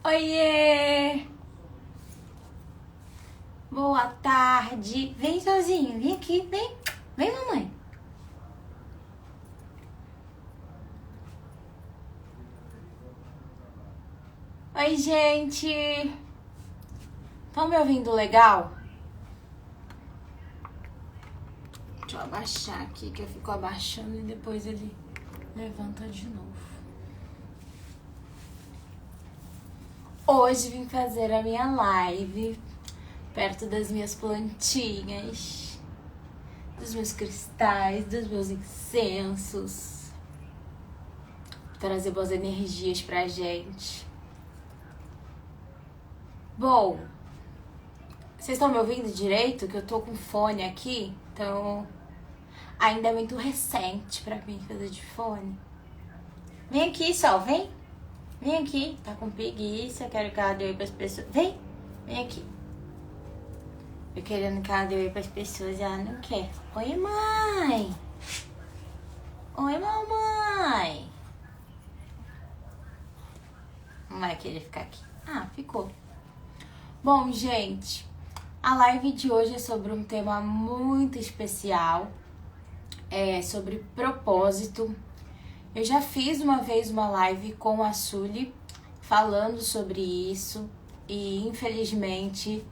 Oiê! Boa tarde. Vem sozinho, vem aqui, vem. Vem, mamãe. Oi, gente. Estão me ouvindo legal? Deixa eu abaixar aqui, que eu fico abaixando e depois ele levanta de novo. Hoje vim fazer a minha live perto das minhas plantinhas, dos meus cristais, dos meus incensos. Trazer boas energias pra gente. Bom, vocês estão me ouvindo direito? Que eu tô com fone aqui, então ainda é muito recente pra mim fazer de fone. Vem aqui, Sol, vem. Vem aqui. Tá com preguiça, quero que ela dê oi pras pessoas. Vem aqui. Eu querendo que ela dê oi pras pessoas e ela não quer. Oi, mãe. Oi, mamãe. Não vai querer ficar aqui. Ah, ficou. Bom, gente, a live de hoje é sobre um tema muito especial, sobre propósito. Eu já fiz uma vez uma live com a Sully falando sobre isso e infelizmente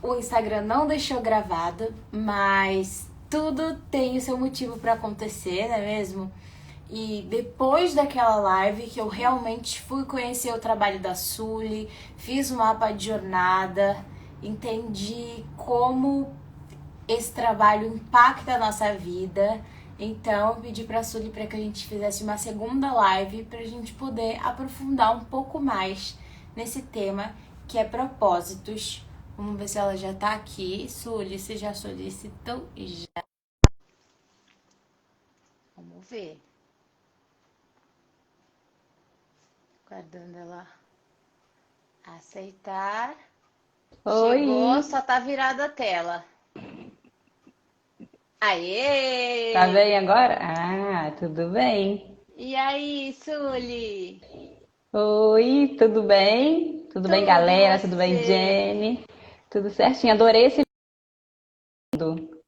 o Instagram não deixou gravada, mas tudo tem o seu motivo para acontecer, não é mesmo? E depois daquela live que eu realmente fui conhecer o trabalho da Sully, fiz um mapa de jornada, entendi como esse trabalho impacta a nossa vida. Então eu pedi pra Sully para que a gente fizesse uma segunda live pra gente poder aprofundar um pouco mais nesse tema que é propósitos. Vamos ver se ela já tá aqui. Sully, você já solicitou? Já. Vamos ver. Aguardando ela aceitar. Chegou, Oi, só tá virada a tela. tá Aê! bem agora? Ah, tudo bem. E aí, Sully? Oi, tudo bem? Tudo bem, Tudo e galera? Tudo bem, você? Jenny? Tudo certinho. Adorei esse lindo.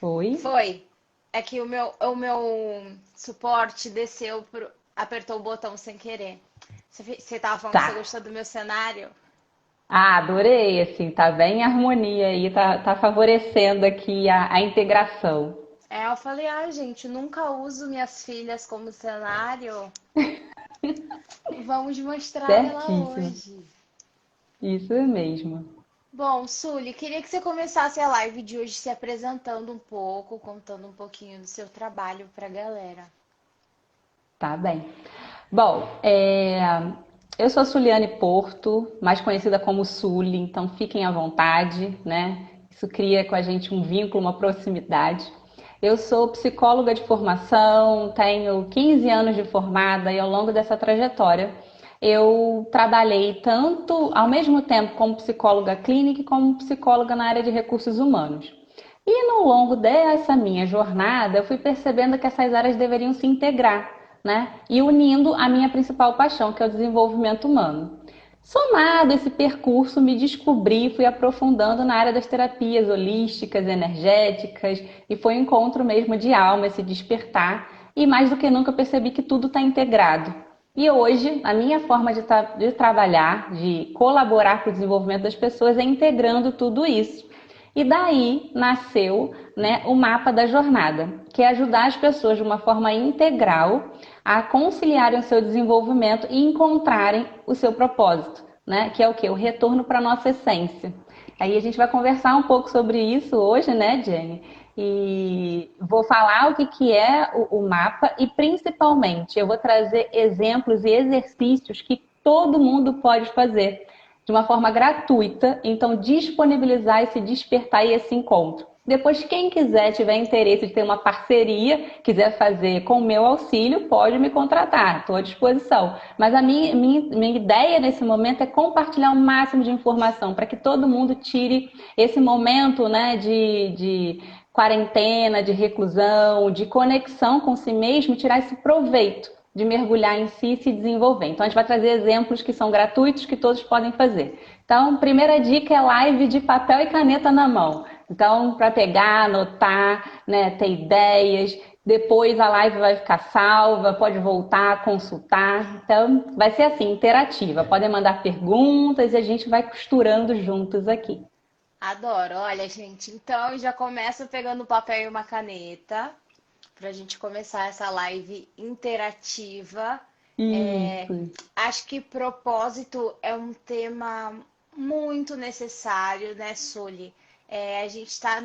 Oi? Foi. É que o meu suporte desceu, apertou o botão sem querer. Você tava falando que Tá. você gostou do meu cenário? Ah, adorei, assim, tá bem em harmonia aí, tá favorecendo aqui a integração. Eu falei, gente, nunca uso minhas filhas como cenário. Vamos mostrar ela Certíssimo. hoje. Isso mesmo. Bom, Sully, queria que você começasse a live de hoje se apresentando um pouco, contando um pouquinho do seu trabalho pra galera. Tá bem. Bom, eu sou a Suliane Porto, mais conhecida como Suli, então fiquem à vontade, né? Isso cria com a gente um vínculo, uma proximidade. Eu sou psicóloga de formação, tenho 15 anos de formada e ao longo dessa trajetória eu trabalhei tanto ao mesmo tempo como psicóloga clínica e como psicóloga na área de recursos humanos. E no longo dessa minha jornada, eu fui percebendo que essas áreas deveriam se integrar, né? E unindo a minha principal paixão, que é o desenvolvimento humano. Somado a esse percurso, me descobri, fui aprofundando na área das terapias holísticas, energéticas, e foi um encontro mesmo de alma, esse despertar, e mais do que nunca percebi que tudo está integrado. E hoje, a minha forma de trabalhar, de colaborar para o desenvolvimento das pessoas é integrando tudo isso. E daí nasceu, né, o mapa da jornada, que é ajudar as pessoas de uma forma integral a conciliarem o seu desenvolvimento e encontrarem o seu propósito, né, que é o quê? O retorno para a nossa essência. Aí a gente vai conversar um pouco sobre isso hoje, né, Jenny? E vou falar o que é o mapa e principalmente eu vou trazer exemplos e exercícios que todo mundo pode fazer de uma forma gratuita, então disponibilizar esse despertar e esse encontro. Depois, quem quiser, tiver interesse de ter uma parceria, quiser fazer com o meu auxílio, pode me contratar, estou à disposição. Mas a minha ideia nesse momento é compartilhar o máximo de informação para que todo mundo tire esse momento, né, de quarentena, de reclusão, de conexão com si mesmo, tirar esse proveito de mergulhar em si e se desenvolver. Então, a gente vai trazer exemplos que são gratuitos, que todos podem fazer. Então, primeira dica é live de papel e caneta na mão. Então, para pegar, anotar, né, ter ideias. Depois a live vai ficar salva, pode voltar, consultar. Então, vai ser assim, interativa. Podem mandar perguntas e a gente vai costurando juntos aqui. Adoro. Olha, gente, então eu já começo pegando papel e uma caneta para a gente começar essa live interativa. Isso. Acho que propósito é um tema muito necessário, né, Sully? A gente está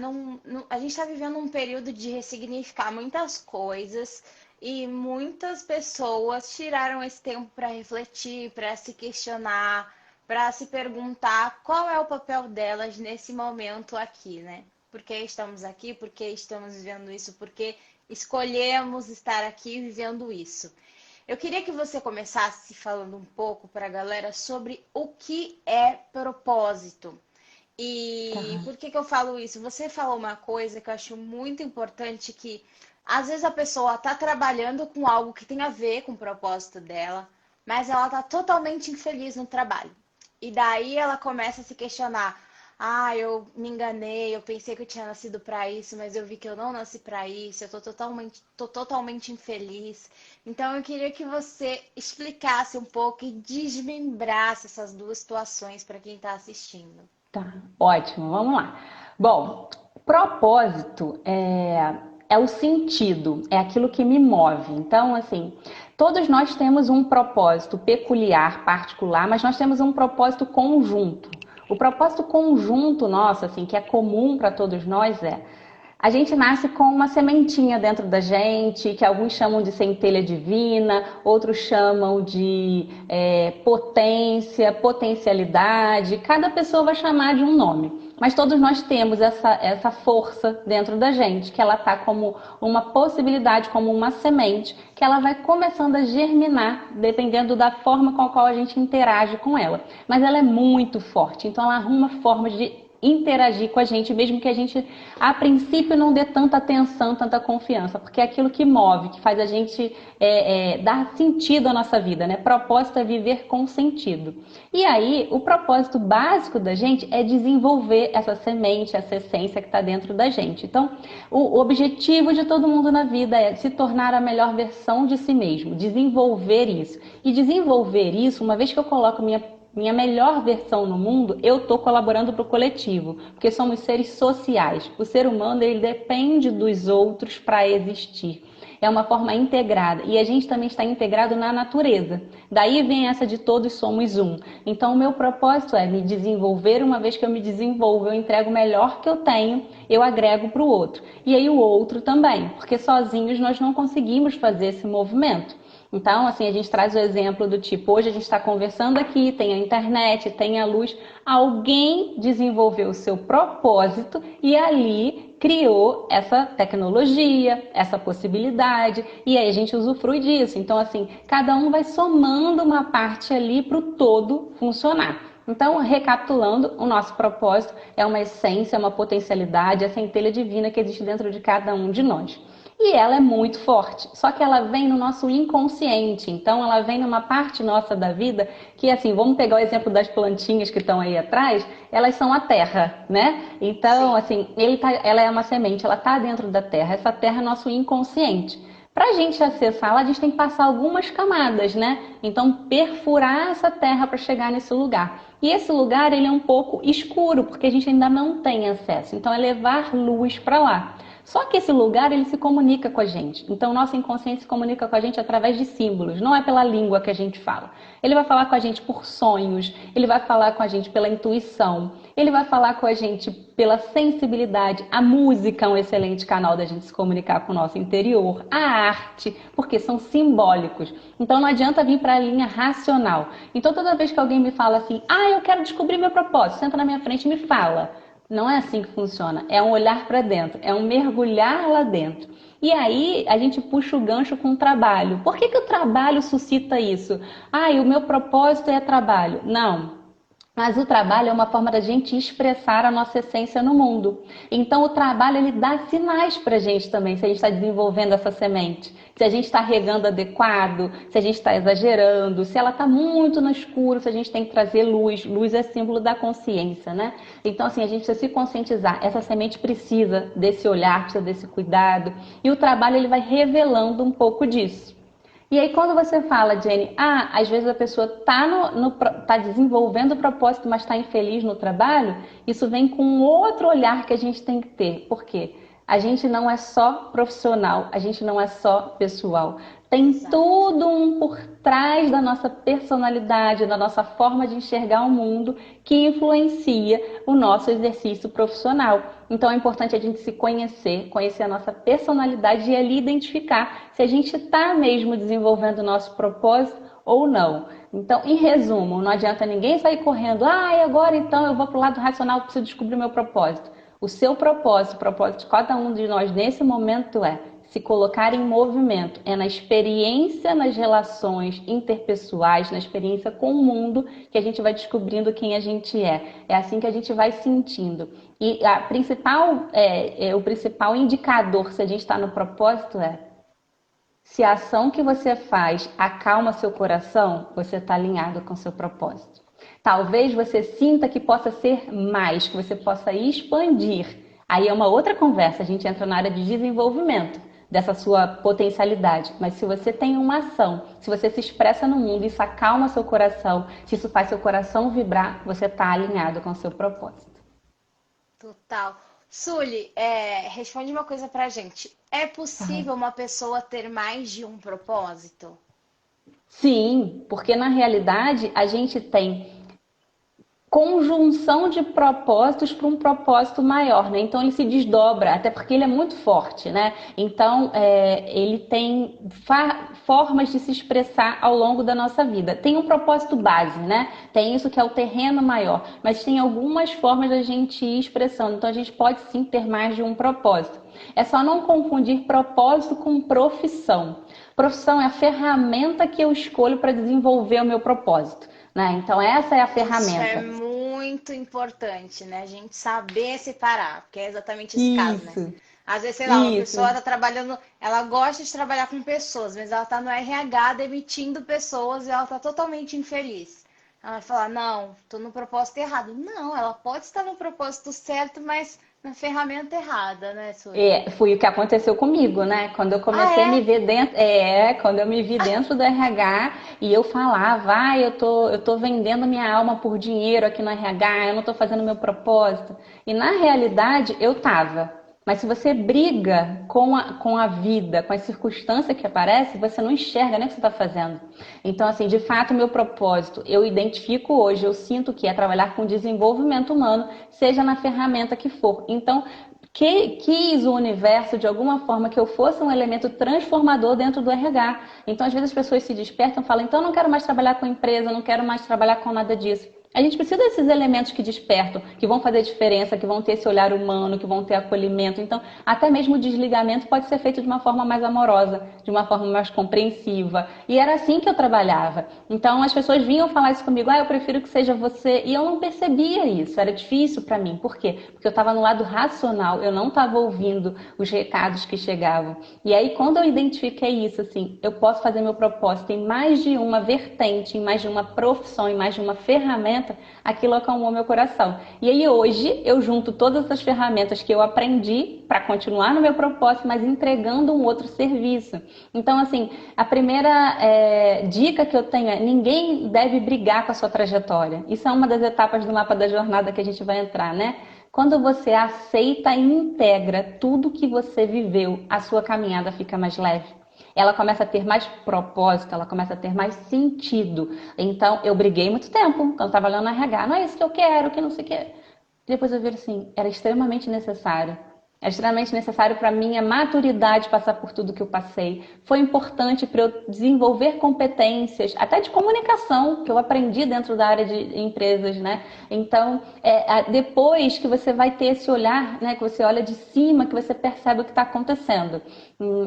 a gente tá vivendo um período de ressignificar muitas coisas e muitas pessoas tiraram esse tempo para refletir, para se questionar, para se perguntar qual é o papel delas nesse momento aqui, né? Por que estamos aqui? Por que estamos vivendo isso? Por que escolhemos estar aqui vivendo isso? Eu queria que você começasse falando um pouco para a galera sobre o que é propósito. E Tá. por que eu falo isso? Você falou uma coisa que eu acho muito importante, que às vezes a pessoa está trabalhando com algo que tem a ver com o propósito dela, mas ela está totalmente infeliz no trabalho. E daí ela começa a se questionar: ah, eu me enganei, eu pensei que eu tinha nascido para isso, mas eu vi que eu não nasci para isso, eu tô totalmente infeliz. Então eu queria que você explicasse um pouco e desmembrasse essas duas situações para quem está assistindo. Tá, ótimo, vamos lá. Bom, propósito é o sentido, é aquilo que me move. Então, assim, todos nós temos um propósito peculiar, particular, mas nós temos um propósito conjunto. O propósito conjunto nosso, assim, que é comum para todos nós a gente nasce com uma sementinha dentro da gente, que alguns chamam de centelha divina, outros chamam de potência, potencialidade. Cada pessoa vai chamar de um nome. Mas todos nós temos essa força dentro da gente, que ela está como uma possibilidade, como uma semente, que ela vai começando a germinar, dependendo da forma com a qual a gente interage com ela. Mas ela é muito forte, então ela arruma formas de interagir com a gente, mesmo que a gente, a princípio, não dê tanta atenção, tanta confiança, porque é aquilo que move, que faz a gente dar sentido à nossa vida, né? Propósito é viver com sentido. E aí, o propósito básico da gente é desenvolver essa semente, essa essência que está dentro da gente. Então, o objetivo de todo mundo na vida é se tornar a melhor versão de si mesmo, desenvolver isso. E desenvolver isso, uma vez que eu coloco minha melhor versão no mundo, eu estou colaborando para o coletivo, porque somos seres sociais. O ser humano, ele depende dos outros para existir. É uma forma integrada. E a gente também está integrado na natureza. Daí vem essa de todos somos um. Então, o meu propósito é me desenvolver. Uma vez que eu me desenvolvo, eu entrego o melhor que eu tenho, eu agrego para o outro. E aí o outro também, porque sozinhos nós não conseguimos fazer esse movimento. Então, assim, a gente traz o exemplo do tipo, hoje a gente está conversando aqui, tem a internet, tem a luz. Alguém desenvolveu o seu propósito e ali criou essa tecnologia, essa possibilidade, e aí a gente usufrui disso. Então, assim, cada um vai somando uma parte ali para o todo funcionar. Então, recapitulando, o nosso propósito é uma essência, uma potencialidade, a centelha divina que existe dentro de cada um de nós. E ela é muito forte, só que ela vem no nosso inconsciente, então ela vem numa parte nossa da vida que, assim, vamos pegar o exemplo das plantinhas que estão aí atrás, elas são a terra, né? Então, assim, ela é uma semente, ela está dentro da terra, essa terra é nosso inconsciente. Para a gente acessá-la, a gente tem que passar algumas camadas, né? Então, perfurar essa terra para chegar nesse lugar. E esse lugar, ele é um pouco escuro, porque a gente ainda não tem acesso. Então, é levar luz para lá. Só que esse lugar, ele se comunica com a gente. Então, o nosso inconsciente se comunica com a gente através de símbolos, não é pela língua que a gente fala. Ele vai falar com a gente por sonhos, ele vai falar com a gente pela intuição, ele vai falar com a gente pela sensibilidade. A música é um excelente canal da gente se comunicar com o nosso interior, a arte, porque são simbólicos. Então, não adianta vir para a linha racional. Então, toda vez que alguém me fala assim, eu quero descobrir meu propósito, senta na minha frente e me fala. Não é assim que funciona. É um olhar para dentro, é um mergulhar lá dentro. E aí a gente puxa o gancho com o trabalho. Por que que o trabalho suscita isso? Ah, e o meu propósito é trabalho. Não. Mas o trabalho é uma forma da gente expressar a nossa essência no mundo. Então o trabalho ele dá sinais para a gente também, se a gente está desenvolvendo essa semente. Se a gente está regando adequado, se a gente está exagerando, se ela está muito no escuro, se a gente tem que trazer luz. Luz é símbolo da consciência, né? Então assim, a gente precisa se conscientizar. Essa semente precisa desse olhar, precisa desse cuidado. E o trabalho ele vai revelando um pouco disso. E aí, quando você fala, Jenny, às vezes a pessoa tá desenvolvendo o propósito, mas está infeliz no trabalho, isso vem com um outro olhar que a gente tem que ter. Por quê? A gente não é só profissional, a gente não é só pessoal. Tem tudo um por trás da nossa personalidade, da nossa forma de enxergar o mundo, que influencia o nosso exercício profissional. Então é importante a gente se conhecer, conhecer a nossa personalidade e ali identificar se a gente está mesmo desenvolvendo o nosso propósito ou não. Então, em resumo, não adianta ninguém sair correndo, e agora então eu vou para o lado racional, preciso descobrir o meu propósito. O seu propósito, o propósito de cada um de nós nesse momento é se colocar em movimento, é na experiência, nas relações interpessoais, na experiência com o mundo que a gente vai descobrindo quem a gente é. É assim que a gente vai sentindo. E o principal indicador se a gente está no propósito é se a ação que você faz acalma seu coração, você está alinhado com seu propósito. Talvez você sinta que possa ser mais, que você possa expandir. Aí é uma outra conversa, a gente entra na área de desenvolvimento dessa sua potencialidade. Mas se você tem uma ação, se você se expressa no mundo, isso acalma seu coração, se isso faz seu coração vibrar, você está alinhado com seu propósito. Total. Sully, responde uma coisa pra gente. É Aham. possível uma pessoa ter mais de um propósito? Sim, porque na realidade a gente tem conjunção de propósitos para um propósito maior, né? Então ele se desdobra, até porque ele é muito forte, né? Então ele tem formas de se expressar ao longo da nossa vida. Tem um propósito base, né? Tem isso que é o terreno maior, mas tem algumas formas da gente ir expressando. Então a gente pode sim ter mais de um propósito. É só não confundir propósito com profissão. Profissão é a ferramenta que eu escolho para desenvolver o meu propósito. Né? Então essa é a Isso é ferramenta. muito importante, né? A gente saber separar, porque é exatamente esse caso, né? Isso, Às vezes, sei lá, uma pessoa isso, tá trabalhando, ela gosta de trabalhar com pessoas, mas ela tá no RH demitindo pessoas e ela tá totalmente infeliz. Ela vai falar, não, tô no propósito errado. Não, ela pode estar no propósito certo, mas na ferramenta errada, né, Sully? foi o que aconteceu comigo, né? Quando eu Ah, comecei a me é? ver dentro, quando eu me vi dentro do RH e eu falava, eu tô vendendo minha alma por dinheiro aqui no RH, eu não tô fazendo meu propósito. E na realidade eu tava. Mas se você briga com a vida, com as circunstâncias que aparecem, você não enxerga nem o que você está fazendo. Então, assim, de fato, o meu propósito, eu identifico hoje, eu sinto que é trabalhar com desenvolvimento humano, seja na ferramenta que for. Então, quis o universo de alguma forma que eu fosse um elemento transformador dentro do RH. Então, às vezes as pessoas se despertam e falam, então eu não quero mais trabalhar com empresa, não quero mais trabalhar com nada disso. A gente precisa desses elementos que despertam, que vão fazer diferença, que vão ter esse olhar humano, que vão ter acolhimento. Então, até mesmo o desligamento pode ser feito de uma forma mais amorosa, de uma forma mais compreensiva. E era assim que eu trabalhava. Então, as pessoas vinham falar isso comigo, eu prefiro que seja você. E eu não percebia isso, era difícil para mim. Por quê? Porque eu estava no lado racional, eu não estava ouvindo os recados que chegavam. E aí, quando eu identifiquei isso, assim, eu posso fazer meu propósito em mais de uma vertente, em mais de uma profissão, em mais de uma ferramenta, aquilo acalmou meu coração. E aí hoje eu junto todas as ferramentas que eu aprendi para continuar no meu propósito, mas entregando um outro serviço. Então, assim, a primeira dica que eu tenho é: ninguém deve brigar com a sua trajetória. Isso é uma das etapas do mapa da jornada que a gente vai entrar, né? Quando você aceita e integra tudo que você viveu, a sua caminhada fica mais leve. Ela começa a ter mais propósito, ela começa a ter mais sentido. Então, eu briguei muito tempo, quando estava trabalhando no RH. Não é isso que eu quero, que não sei o que. Depois eu vi assim, era extremamente necessário. É extremamente necessário para a minha maturidade passar por tudo que eu passei. Foi importante para eu desenvolver competências, até de comunicação, que eu aprendi dentro da área de empresas, né? Então, depois que você vai ter esse olhar, né? Que você olha de cima, que você percebe o que está acontecendo.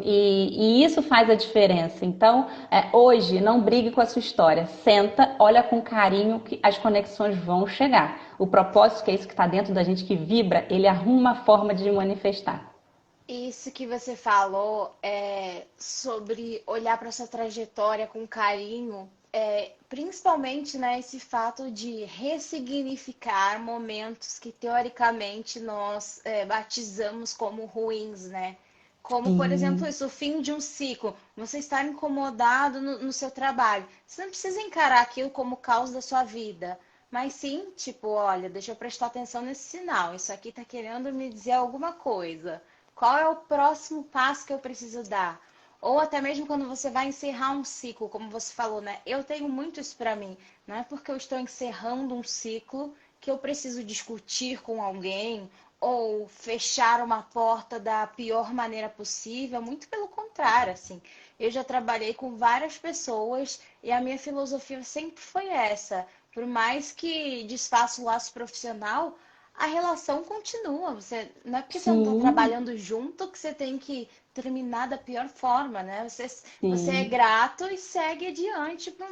E isso faz a diferença. Então, hoje, não brigue com a sua história. Senta, olha com carinho que as conexões vão chegar. O propósito, que é isso que está dentro da gente, que vibra, ele arruma uma forma de manifestar. Isso que você falou sobre olhar para sua trajetória com carinho, principalmente, né, esse fato de ressignificar momentos que teoricamente nós batizamos como ruins, né? Como, por exemplo, Sim, isso, o fim de um ciclo, você estar incomodado no seu trabalho. Você não precisa encarar aquilo como causa da sua vida, mas sim, tipo, olha, deixa eu prestar atenção nesse sinal. Isso aqui tá querendo me dizer alguma coisa. Qual é o próximo passo que eu preciso dar? Ou até mesmo quando você vai encerrar um ciclo, como você falou, né? Eu tenho muito isso pra mim. Não é porque eu estou encerrando um ciclo que eu preciso discutir com alguém ou fechar uma porta da pior maneira possível. Muito pelo contrário, assim. Eu já trabalhei com várias pessoas e a minha filosofia sempre foi essa. Por mais que desfaça o laço profissional, a relação continua. Você, não é porque você não está sim, trabalhando junto que você tem que terminar da pior forma, né? Você é sim. grato e segue adiante para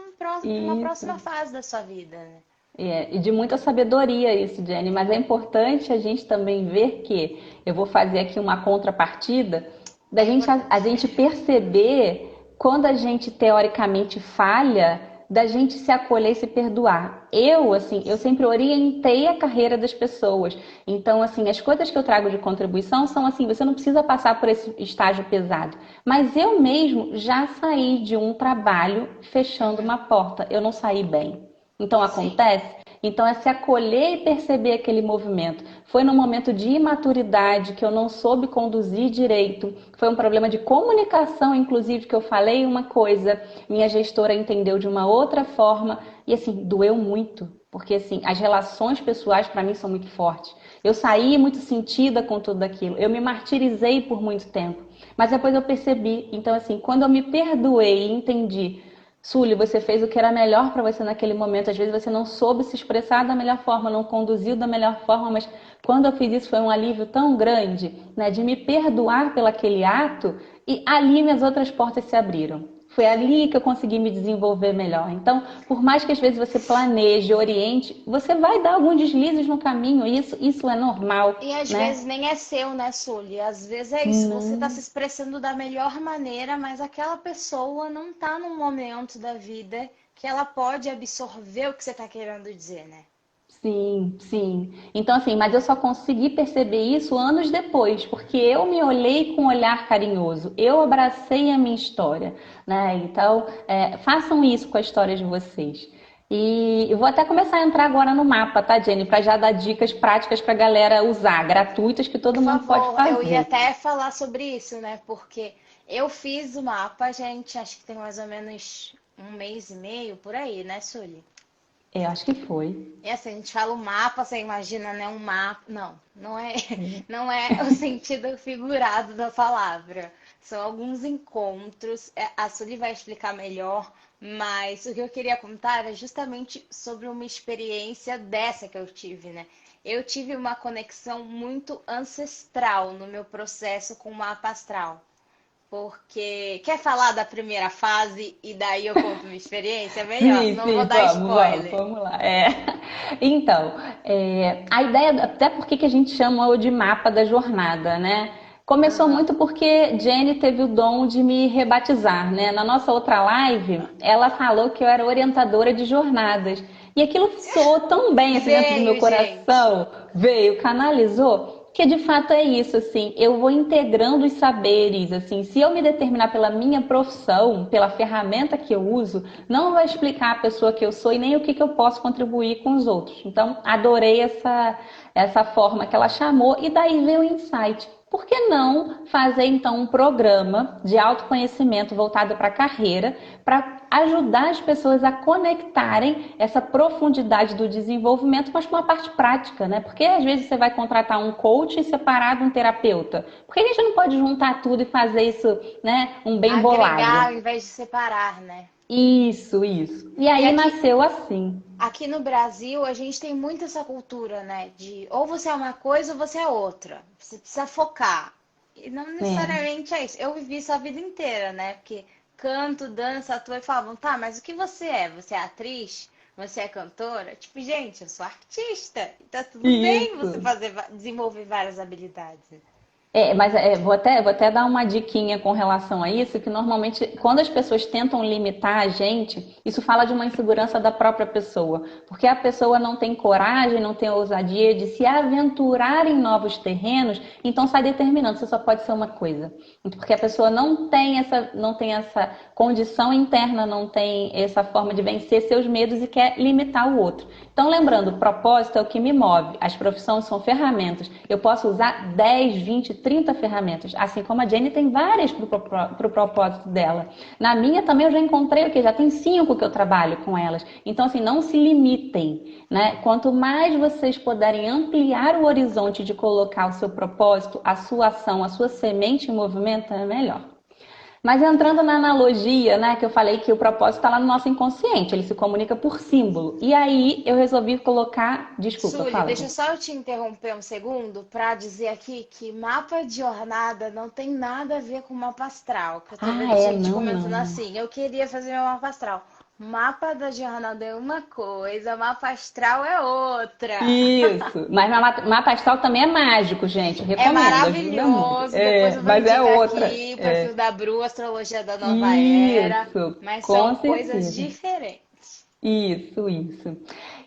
uma próxima Isso. fase da sua vida, né? E de muita sabedoria isso, Jenny, mas é importante a gente também ver que eu vou fazer aqui uma contrapartida da É gente a importante. gente perceber quando a gente teoricamente falha, da gente se acolher e se perdoar. Eu, assim, eu sempre orientei a carreira das pessoas. Então, assim, as coisas que eu trago de contribuição são assim, você não precisa passar por esse estágio pesado. Mas eu mesmo já saí de um trabalho fechando Uhum. uma porta. Eu não saí bem. Então Sim, acontece? Então é se acolher e perceber aquele movimento. Foi num momento de imaturidade que eu não soube conduzir direito. Foi um problema de comunicação, inclusive, que eu falei uma coisa, minha gestora entendeu de uma outra forma e assim, doeu muito, porque assim, as relações pessoais para mim são muito fortes. Eu saí muito sentida com tudo aquilo. Eu me martirizei por muito tempo, mas depois eu percebi. Então assim, quando eu me perdoei e entendi, Sully, você fez o que era melhor para você naquele momento. Às vezes você não soube se expressar da melhor forma, não conduziu da melhor forma, mas quando eu fiz isso foi um alívio tão grande, né, de me perdoar pelo aquele ato e ali minhas outras portas se abriram. Foi ali que eu consegui me desenvolver melhor. Então, por mais que às vezes você planeje, oriente, você vai dar alguns deslizes no caminho. Isso é normal, e às né? vezes nem é seu, né, Sully? Às vezes é isso, você está se Não. expressando da melhor maneira, mas aquela pessoa não está num momento da vida que ela pode absorver o que você está querendo dizer, né? Sim, sim. Então, assim, mas eu só consegui perceber isso anos depois, porque eu me olhei com um olhar carinhoso, eu abracei a minha história, né? Então, façam isso com a história de vocês. E eu vou até começar a entrar agora no mapa, tá, Jenny? Para já dar dicas práticas para a galera usar, gratuitas que Por todo mundo pode favor, eu ia fazer. até falar sobre isso, né? Porque eu fiz o mapa, gente, acho que tem mais ou menos um mês e meio por aí, né, Sully? Eu acho que foi. E assim, a gente fala o mapa, você imagina, né, um mapa. Não, não é, não é o sentido figurado da palavra. São alguns encontros. A Sully vai explicar melhor, mas o que eu queria contar era justamente sobre uma experiência dessa que eu tive, né? Eu tive uma conexão muito ancestral no meu processo com o mapa astral. Porque quer falar da primeira fase e daí eu conto minha experiência? É melhor, Sim, senão eu vou sim, dar vamos, spoiler. vamos lá. Então, a ideia, até porque que a gente chama o de mapa da jornada, né? Começou Aham. muito porque Jenny teve o dom de me rebatizar, né? Na nossa outra live, ela falou que eu era orientadora de jornadas. E aquilo soou tão bem assim dentro do meu Veio, gente. coração, veio, canalizou, que de fato é isso, assim, eu vou integrando os saberes, assim, se eu me determinar pela minha profissão, pela ferramenta que eu uso, não vai explicar a pessoa que eu sou e nem o que, que eu posso contribuir com os outros. Então, adorei essa forma que ela chamou e daí veio o insight. por que não fazer então um programa de autoconhecimento voltado para a carreira, para ajudar as pessoas a conectarem essa profundidade do desenvolvimento, mas com a parte prática, né? Porque às vezes você vai contratar um coach separado de um terapeuta. Por que a gente não pode juntar tudo e fazer isso, né, um bem Agregar bolado? ao invés de separar, né? Isso, isso. E E aí aqui, nasceu assim. aqui no Brasil, a gente tem muito essa cultura, né? De ou você é uma coisa ou você é outra. Você precisa focar. E não É. necessariamente é isso. Eu vivi isso a vida inteira, né? Porque canto, dança, atuo e falavam, tá, mas o que você é? Você é atriz? Você é cantora? Tipo, gente, eu sou artista. E tá tudo bem você Isso. fazer, desenvolver várias habilidades. Vou até dar uma diquinha com relação a isso, que normalmente quando as pessoas tentam limitar a gente, isso fala de uma insegurança da própria pessoa, porque a pessoa não tem coragem, não tem ousadia de se aventurar em novos terrenos, então sai determinando, você só pode ser uma coisa. Porque a pessoa não tem essa condição interna, não tem essa forma de vencer seus medos e quer limitar o outro. Então, lembrando, o propósito é o que me move. As profissões são ferramentas. Eu posso usar 10, 20, 30 ferramentas. Assim como a Jenny tem várias para o propósito dela. Na minha também eu já encontrei o que? Já tem 5 que eu trabalho com elas. Então, assim, não se limitem, né? Quanto mais vocês puderem ampliar o horizonte de colocar o seu propósito, a sua ação, a sua semente em movimento, é melhor. Mas entrando na analogia, né, que eu falei que o propósito está lá no nosso inconsciente, ele se comunica por símbolo. E aí eu resolvi colocar. Desculpa, Sully, fala, deixa gente. só eu te interromper um segundo para dizer aqui que mapa de jornada não tem nada a ver com mapa astral. Que eu tô Ah, vendo é, gente não, comentando não. assim, eu queria fazer meu mapa astral. Mapa da jornada é uma coisa, mapa astral é outra. Isso. Mas mapa astral também é mágico, gente. Eu É recomendo, ajuda muito. maravilhoso. Depois É, eu vou mas é indicar outra. aqui o É. perfil da Bru, Astrologia da Nova Era, Isso, mas com são coisas certeza. diferentes. Isso.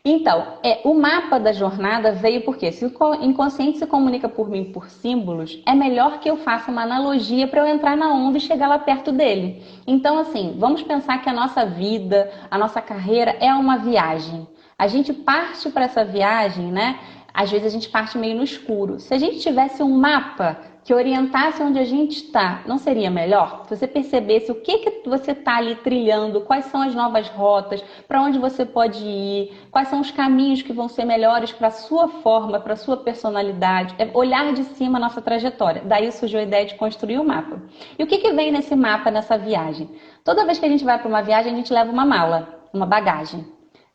Então, o mapa da jornada veio porque se o inconsciente se comunica por mim por símbolos, é melhor que eu faça uma analogia para eu entrar na onda e chegar lá perto dele. Então, assim, vamos pensar que a nossa vida, a nossa carreira é uma viagem. A gente parte para essa viagem, né? Às vezes a gente parte meio no escuro. Se a gente tivesse um mapa que orientasse onde a gente está, não seria melhor? Se você percebesse o que você está ali trilhando, quais são as novas rotas, para onde você pode ir, quais são os caminhos que vão ser melhores para a sua forma, para a sua personalidade, é olhar de cima a nossa trajetória. Daí surgiu a ideia de construir o mapa. E o que vem nesse mapa, nessa viagem? Toda vez que a gente vai para uma viagem, a gente leva uma mala, uma bagagem.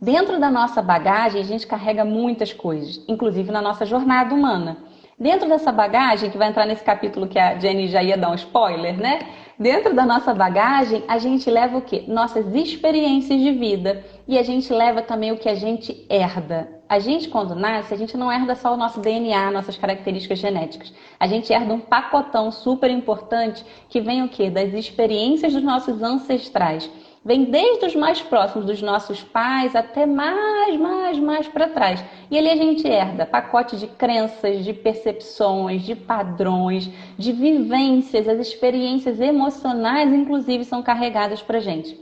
Dentro da nossa bagagem, a gente carrega muitas coisas, inclusive na nossa jornada humana. Dentro dessa bagagem, que vai entrar nesse capítulo que a Jenny já ia dar um spoiler, né? Dentro da nossa bagagem, a gente leva o quê? Nossas experiências de vida. E a gente leva também o que a gente herda. A gente, quando nasce, a gente não herda só o nosso DNA, nossas características genéticas. A gente herda um pacotão super importante que vem o quê? Das experiências dos nossos ancestrais. Vem desde os mais próximos dos nossos pais até mais para trás. E ali a gente herda pacote de crenças, de percepções, de padrões, de vivências, as experiências emocionais, inclusive, são carregadas para gente.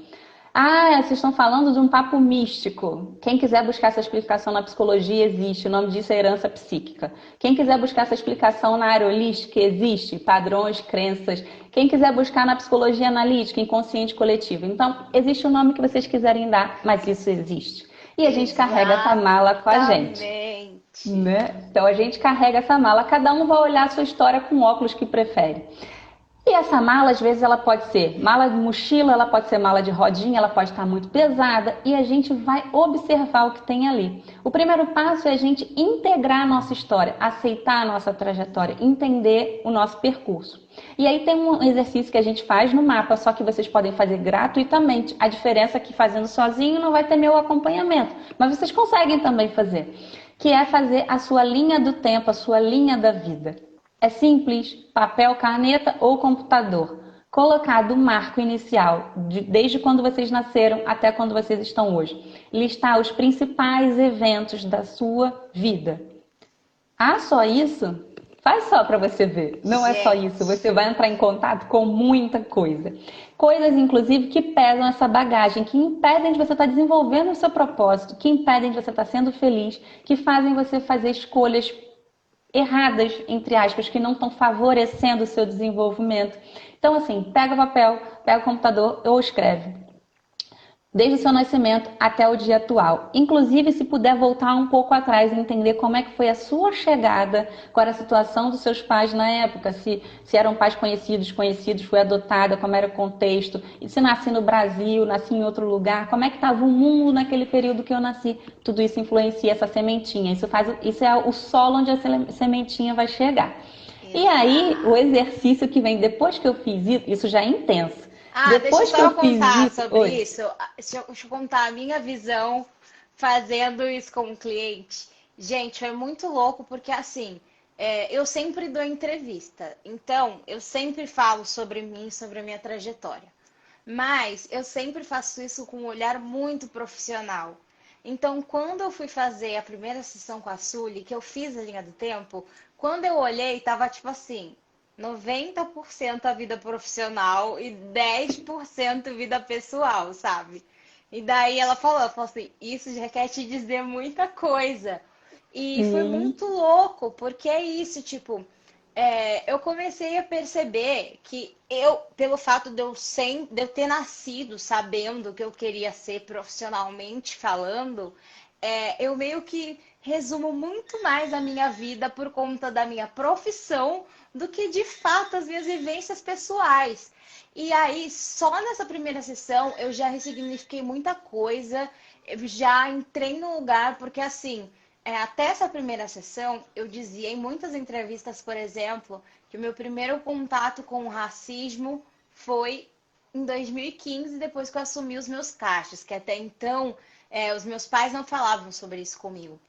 Ah, vocês estão falando de um papo místico. Quem quiser buscar essa explicação na psicologia, existe. O nome disso é herança psíquica. Quem quiser buscar essa explicação na área holística, existe. Padrões, crenças. Quem quiser buscar na psicologia analítica, inconsciente coletivo. Então, existe o nome que vocês quiserem dar, mas isso existe. E a gente carrega essa mala com a gente. Exatamente. Né? Então, a gente carrega essa mala. Cada um vai olhar a sua história com o óculos que prefere. E essa mala, às vezes, ela pode ser mala de mochila, ela pode ser mala de rodinha, ela pode estar muito pesada e a gente vai observar o que tem ali. O primeiro passo é a gente integrar a nossa história, aceitar a nossa trajetória, entender o nosso percurso. E aí tem um exercício que a gente faz no mapa, só que vocês podem fazer gratuitamente. A diferença é que fazendo sozinho não vai ter meu acompanhamento, mas vocês conseguem também fazer, que é fazer a sua linha do tempo, a sua linha da vida. É simples, papel, caneta ou computador. Colocar do marco inicial, desde quando vocês nasceram até quando vocês estão hoje. Listar os principais eventos da sua vida. Ah, só isso? Faz só para você ver. Não é só isso. Gente, Você vai entrar em contato com muita coisa. Coisas, inclusive, que pesam essa bagagem, que impedem de você estar desenvolvendo o seu propósito, que impedem de você estar sendo feliz, que fazem você fazer escolhas erradas, entre aspas, que não estão favorecendo o seu desenvolvimento. Então, assim, pega o papel, pega o computador ou escreve desde o seu nascimento até o dia atual. Inclusive, se puder voltar um pouco atrás e entender como é que foi a sua chegada, qual era a situação dos seus pais na época, se eram pais conhecidos, desconhecidos, foi adotada, como era o contexto, e se nasci no Brasil, nasci em outro lugar, como é que estava o mundo naquele período que eu nasci. Tudo isso influencia essa sementinha. Isso é o solo onde a sementinha vai chegar. E aí, o exercício que vem depois que eu fiz isso já é intenso. Deixa eu Depois que só eu fiz contar isso, sobre oi. isso. Deixa eu contar a minha visão fazendo isso com o cliente. Gente, foi muito louco porque assim, eu sempre dou entrevista. Então, eu sempre falo sobre mim, sobre a minha trajetória. Mas eu sempre faço isso com um olhar muito profissional. Então, quando eu fui fazer a primeira sessão com a Sully, que eu fiz a linha do tempo, quando eu olhei, tava tipo assim, 90% a vida profissional e 10% vida pessoal, sabe? E daí ela falou assim, isso já quer te dizer muita coisa. E foi Sim. muito louco, porque é isso, tipo, eu comecei a perceber que pelo fato de eu ter nascido sabendo o que eu queria ser profissionalmente falando, eu meio que resumo muito mais a minha vida por conta da minha profissão do que de fato as minhas vivências pessoais. E aí, só nessa primeira sessão, eu já ressignifiquei muita coisa, eu já entrei no lugar, porque assim, até essa primeira sessão, eu dizia em muitas entrevistas, por exemplo, que o meu primeiro contato com o racismo foi em 2015, depois que eu assumi os meus cachos, que até então os meus pais não falavam sobre isso comigo.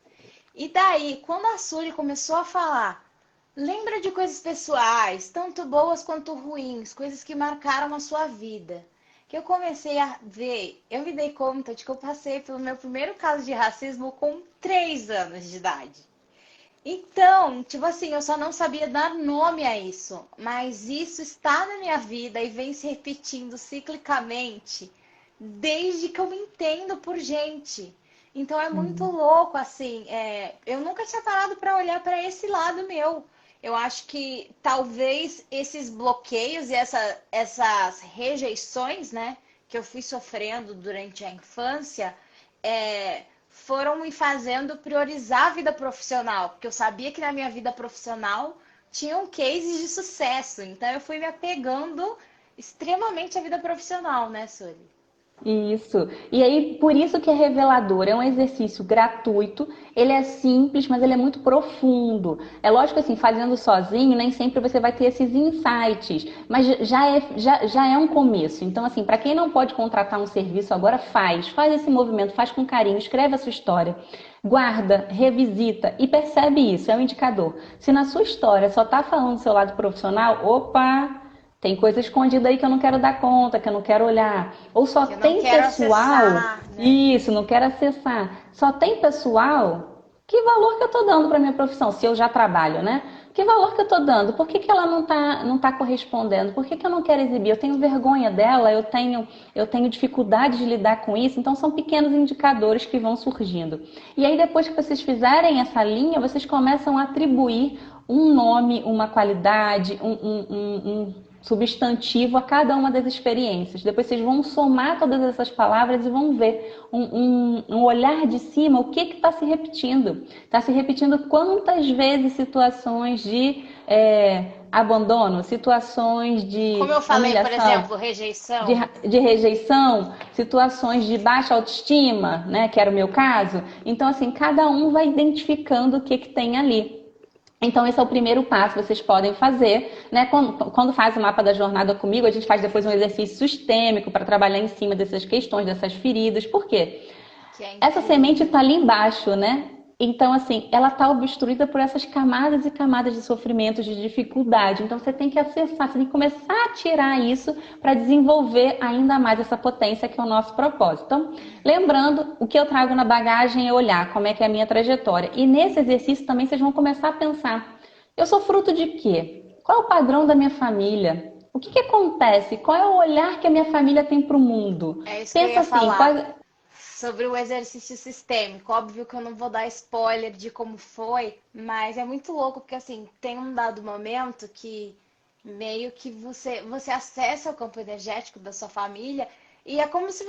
E daí, quando a Sully começou a falar, lembra de coisas pessoais, tanto boas quanto ruins, coisas que marcaram a sua vida, que eu comecei a ver, eu me dei conta de que eu passei pelo meu primeiro caso de racismo com 3 anos de idade. Então, tipo assim, eu só não sabia dar nome a isso, mas isso está na minha vida e vem se repetindo ciclicamente desde que eu me entendo por gente. Então é muito Sim. louco, assim, eu nunca tinha parado para olhar para esse lado meu. Eu acho que talvez esses bloqueios e essas rejeições, né, que eu fui sofrendo durante a infância, foram me fazendo priorizar a vida profissional, porque eu sabia que na minha vida profissional tinham cases de sucesso, então eu fui me apegando extremamente à vida profissional, né, Sully? Isso. E aí, por isso que é revelador. É um exercício gratuito, ele é simples, mas ele é muito profundo. É lógico assim, fazendo sozinho, nem sempre você vai ter esses insights, mas já é um começo. Então, assim, para quem não pode contratar um serviço agora, faz esse movimento, faz com carinho, escreve a sua história. Guarda, revisita e percebe isso, é um indicador. Se na sua história só está falando do seu lado profissional, opa, tem coisa escondida aí que eu não quero dar conta, que eu não quero olhar. Ou só Que eu não tem quero pessoal, acessar, né? isso, não quero acessar. Só tem pessoal, que valor que eu tô dando para minha profissão, se eu já trabalho, né? Que valor que eu tô dando? Por que que ela não tá correspondendo? Por que que eu não quero exibir? Eu tenho vergonha dela, eu tenho dificuldade de lidar com isso. Então são pequenos indicadores que vão surgindo. E aí depois que vocês fizerem essa linha, vocês começam a atribuir um nome, uma qualidade, um substantivo a cada uma das experiências. Depois vocês vão somar todas essas palavras e vão ver um olhar de cima o que está se repetindo. Está se repetindo quantas vezes situações de abandono, situações Como de eu falei, por humilhação, exemplo, de, rejeição. de rejeição, situações de baixa autoestima, né, que era o meu caso. Então, assim, cada um vai identificando o que tem ali. Então, esse é o primeiro passo que vocês podem fazer, né? Quando faz o mapa da jornada comigo, a gente faz depois um exercício sistêmico para trabalhar em cima dessas questões, dessas feridas. Por quê? Que é Essa semente incrível. está ali embaixo, né? Então, assim, ela está obstruída por essas camadas e camadas de sofrimento, de dificuldade. Então, você tem que acessar, você tem que começar a tirar isso para desenvolver ainda mais essa potência que é o nosso propósito. Então, lembrando, o que eu trago na bagagem é olhar como é que é a minha trajetória. E nesse exercício também vocês vão começar a pensar, eu sou fruto de quê? Qual é o padrão da minha família? O que acontece? Qual é o olhar que a minha família tem para o mundo? É isso que eu Pensa ia assim, falar. sobre o exercício sistêmico. Óbvio que eu não vou dar spoiler de como foi, mas é muito louco, porque assim, tem um dado momento que meio que você acessa o campo energético da sua família e é como se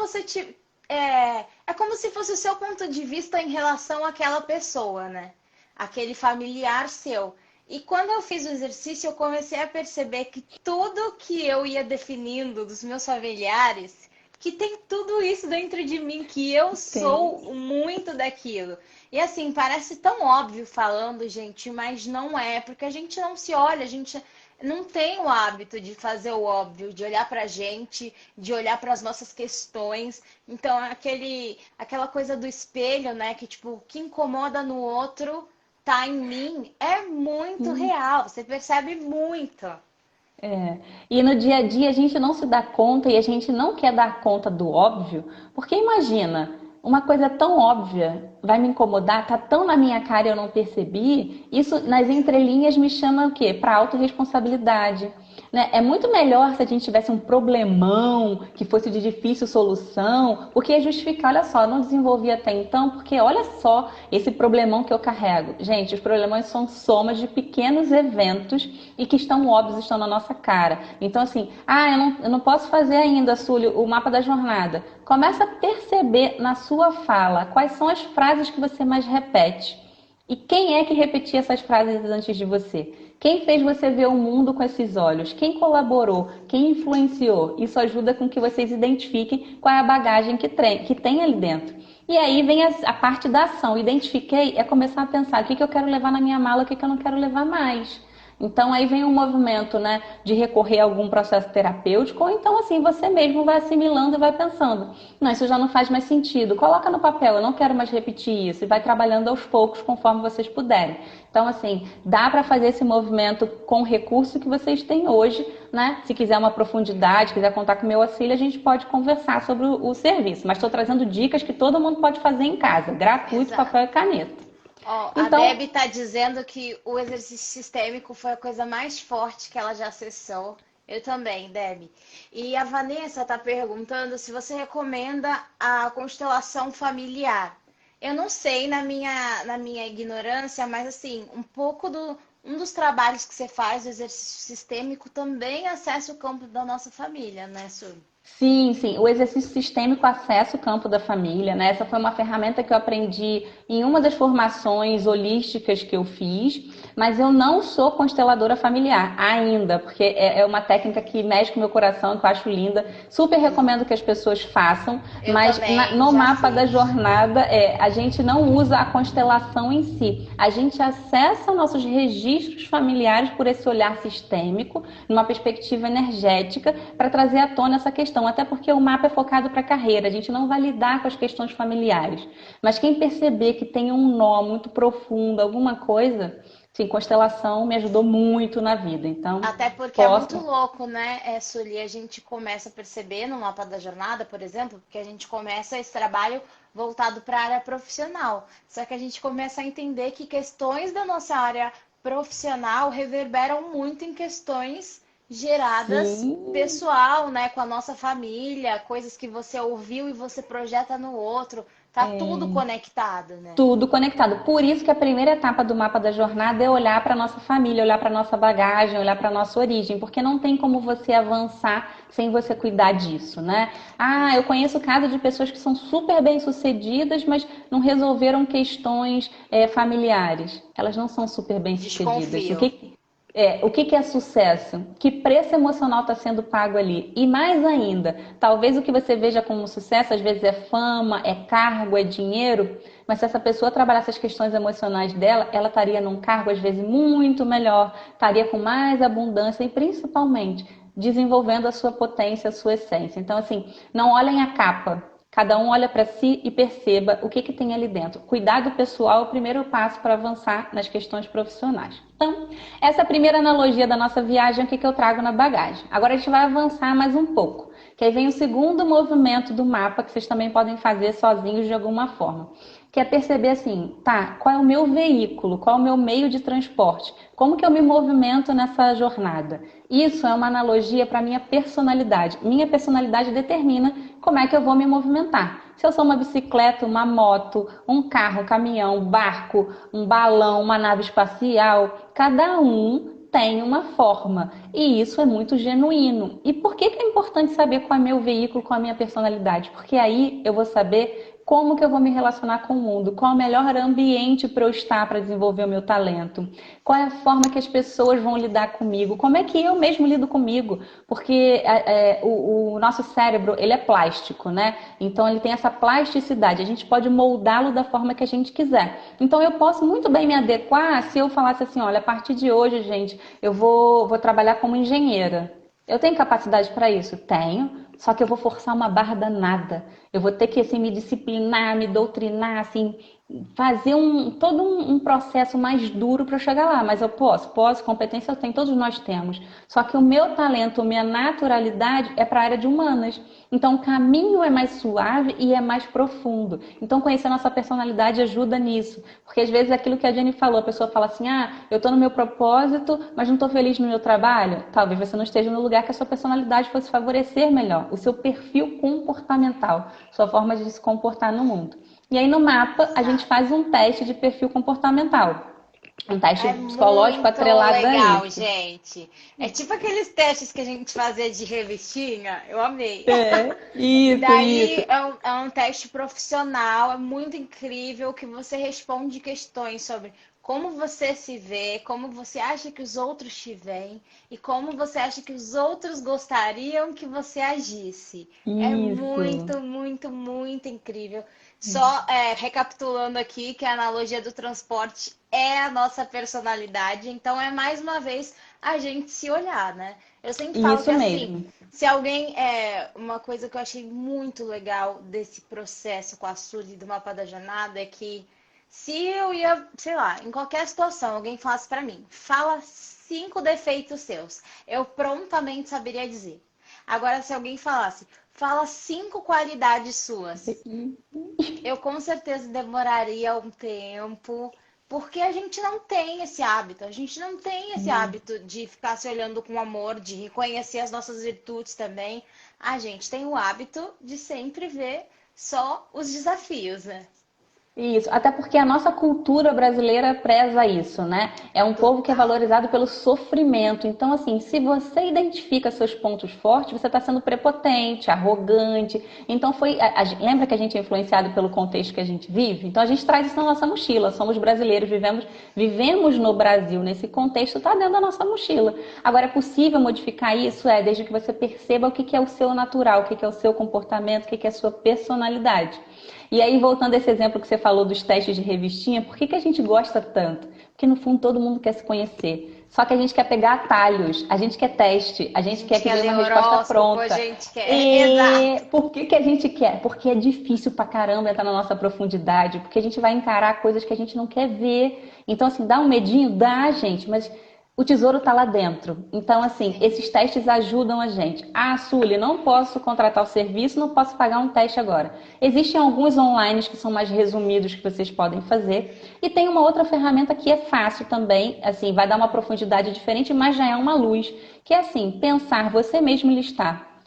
é como se fosse o seu ponto de vista em relação àquela pessoa, né? Aquele familiar seu. E quando eu fiz o exercício, eu comecei a perceber que tudo que eu ia definindo dos meus familiares, que tem tudo isso dentro de mim, que eu Tem. sou muito daquilo. E assim, parece tão óbvio falando, gente, mas não é, porque a gente não se olha, a gente não tem o hábito de fazer o óbvio, de olhar pra gente, de olhar para as nossas questões. Então, aquela coisa do espelho, né, que tipo, o que incomoda no outro tá em mim, é muito real, você percebe muito. É. E no dia a dia a gente não se dá conta e a gente não quer dar conta do óbvio, porque imagina, uma coisa tão óbvia vai me incomodar, tá tão na minha cara e eu não percebi. Isso nas entrelinhas me chama o quê? Para autorresponsabilidade. Né? É muito melhor se a gente tivesse um problemão que fosse de difícil solução, porque ia justificar, olha só, eu não desenvolvi até então, porque olha só esse problemão que eu carrego. Gente, os problemas são somas de pequenos eventos e que estão óbvios, estão na nossa cara. Então, assim, eu não posso fazer ainda, Súlio, o mapa da jornada. Começa a perceber na sua fala quais são as frases que você mais repete. E quem é que repetia essas frases antes de você? Quem fez você ver o mundo com esses olhos? Quem colaborou? Quem influenciou? Isso ajuda com que vocês identifiquem qual é a bagagem que tem ali dentro. E aí vem a parte da ação. Identifiquei é começar a pensar o que eu quero levar na minha mala, o que eu não quero levar mais. Então aí vem um movimento, né, de recorrer a algum processo terapêutico, ou então assim, você mesmo vai assimilando e vai pensando, não, isso já não faz mais sentido, coloca no papel, eu não quero mais repetir isso, e vai trabalhando aos poucos conforme vocês puderem. Então assim, dá para fazer esse movimento com o recurso que vocês têm hoje, né? Se quiser uma profundidade, quiser contar com o meu auxílio, a gente pode conversar sobre o serviço, mas estou trazendo dicas que todo mundo pode fazer em casa, gratuito, Exato. papel e caneta. Ó, a Então, Debbie tá dizendo que o exercício sistêmico foi a coisa mais forte que ela já acessou. Eu também, Debbie. E a Vanessa tá perguntando se você recomenda a constelação familiar. Eu não sei na minha ignorância, mas assim, um dos trabalhos que você faz, o exercício sistêmico, também acessa o campo da nossa família, né, Su? sim, sim. O exercício sistêmico acessa o campo da família, né? Essa foi uma ferramenta que eu aprendi em uma das formações holísticas que eu fiz, mas eu não sou consteladora familiar ainda, porque é uma técnica que mexe com o meu coração, que eu acho linda. Super recomendo que as pessoas façam, Eu mas também no já mapa da fiz. jornada, a gente não usa a constelação em si. A gente acessa nossos registros familiares por esse olhar sistêmico, numa perspectiva energética, para trazer à tona essa questão. Até porque o mapa é focado para a carreira, a gente não vai lidar com as questões familiares. Mas quem perceber que tem um nó muito profundo, alguma coisa, sim, constelação me ajudou muito na vida. Então, Até porque é muito posso. louco, né, Sueli? A gente começa a perceber no mapa da jornada, por exemplo, porque a gente começa esse trabalho voltado para a área profissional. Só que a gente começa a entender que questões da nossa área profissional reverberam muito em questões geradas Sim, pessoal, né, com a nossa família, coisas que você ouviu e você projeta no outro. Tá tudo conectado, né? tudo conectado. Por isso que a primeira etapa do mapa da jornada é olhar para nossa família, olhar para nossa bagagem, olhar para nossa origem, porque não tem como você avançar sem você cuidar disso, né? Ah, eu conheço casos de pessoas que são super bem-sucedidas, mas não resolveram questões familiares. Elas não são super bem-sucedidas. Desconfio. O que que é sucesso? Que preço emocional está sendo pago ali? E mais ainda, talvez o que você veja como sucesso, às vezes é fama, é cargo, é dinheiro, mas se essa pessoa trabalhasse as questões emocionais dela, ela estaria num cargo, às vezes, muito melhor, estaria com mais abundância e, principalmente, desenvolvendo a sua potência, a sua essência. Então, assim, não olhem a capa. Cada um olha para si e perceba o que tem ali dentro. Cuidado pessoal é o primeiro passo para avançar nas questões profissionais. Então, essa é a primeira analogia da nossa viagem, o que eu trago na bagagem. Agora a gente vai avançar mais um pouco, que aí vem o segundo movimento do mapa, que vocês também podem fazer sozinhos de alguma forma, que é perceber assim, tá, qual é o meu veículo, qual é o meu meio de transporte, como que eu me movimento nessa jornada. Isso é uma analogia para a minha personalidade. Minha personalidade determina como é que eu vou me movimentar. se eu sou uma bicicleta, uma moto, um carro, um caminhão, um barco, um balão, uma nave espacial, cada um tem uma forma. E isso é muito genuíno. E por que é importante saber qual é meu veículo, qual é a minha personalidade? Porque aí eu vou saber como que eu vou me relacionar com o mundo, qual é o melhor ambiente para eu estar para desenvolver o meu talento, qual é a forma que as pessoas vão lidar comigo, como é que eu mesmo lido comigo, porque o nosso cérebro, ele é plástico, né? Então ele tem essa plasticidade, a gente pode moldá-lo da forma que a gente quiser. Então eu posso muito bem me adequar se eu falasse assim, olha, a partir de hoje, gente, eu vou trabalhar como engenheira. Eu tenho capacidade para isso? Tenho. Só que eu vou forçar uma barra danada. Eu vou ter que assim, me disciplinar, me doutrinar, assim, fazer todo um processo mais duro para chegar lá. Mas eu posso, competência eu tenho, todos nós temos. Só que o meu talento, minha naturalidade é para a área de humanas. Então o caminho é mais suave e é mais profundo. Então conhecer a nossa personalidade ajuda nisso. Porque às vezes aquilo que a Jenny falou, a pessoa fala assim, eu estou no meu propósito, mas não estou feliz no meu trabalho. Talvez você não esteja no lugar que a sua personalidade fosse favorecer melhor. O seu perfil comportamental, sua forma de se comportar no mundo. E aí no mapa a gente faz um teste de perfil comportamental. Um teste É psicológico muito atrelado a legal, isso. gente. É tipo aqueles testes que a gente fazia de revistinha. Eu amei. É, E isso, isso. daí é um teste profissional, é muito incrível que você responde questões sobre como você se vê, como você acha que os outros te veem e como você acha que os outros gostariam que você agisse. É Isso. muito, muito, muito incrível. Só recapitulando aqui que a analogia do transporte é a nossa personalidade, então é mais uma vez a gente se olhar, né? Eu sempre falo que Isso assim, mesmo. se alguém uma coisa que eu achei muito legal desse processo com a Sully do Mapa da Jornada é que se eu ia, sei lá, em qualquer situação, alguém falasse pra mim, fala 5 defeitos seus, eu prontamente saberia dizer. Agora, se alguém falasse, fala 5 qualidades suas, eu com certeza demoraria um tempo, porque a gente não tem esse hábito. A gente não tem esse hábito de ficar se olhando com amor, de reconhecer as nossas virtudes também. A gente tem o hábito de sempre ver só os desafios, né? Isso, até porque a nossa cultura brasileira preza isso, né? É um povo que é Total. valorizado pelo sofrimento. Então, assim, se você identifica seus pontos fortes, você está sendo prepotente, arrogante. Então, lembra que a gente é influenciado pelo contexto que a gente vive? Então, a gente traz isso na nossa mochila. Somos brasileiros, vivemos no Brasil. Nesse contexto, está dentro da nossa mochila. Agora, é possível modificar isso? Desde que você perceba o que é o seu natural, o que é o seu comportamento, o que é a sua personalidade. E aí, voltando a esse exemplo que você falou dos testes de revistinha, por que a gente gosta tanto? Porque no fundo todo mundo quer se conhecer. Só que a gente quer pegar atalhos, a gente quer teste, a A gente quer gente que quer venha uma ler resposta horóscopo, a pronta. gente quer. E Exato. por que a gente quer? Porque é difícil pra caramba entrar na nossa profundidade, porque a gente vai encarar coisas que a gente não quer ver. Então, assim, dá um medinho? Dá, gente, mas o tesouro está lá dentro. Então, assim, Sim. esses testes ajudam a gente. Sully, não posso contratar o serviço, não posso pagar um teste agora. Existem alguns online que são mais resumidos que vocês podem fazer. E tem uma outra ferramenta que é fácil também, assim, vai dar uma profundidade diferente, mas já é uma luz. Que é assim, pensar, você mesmo listar.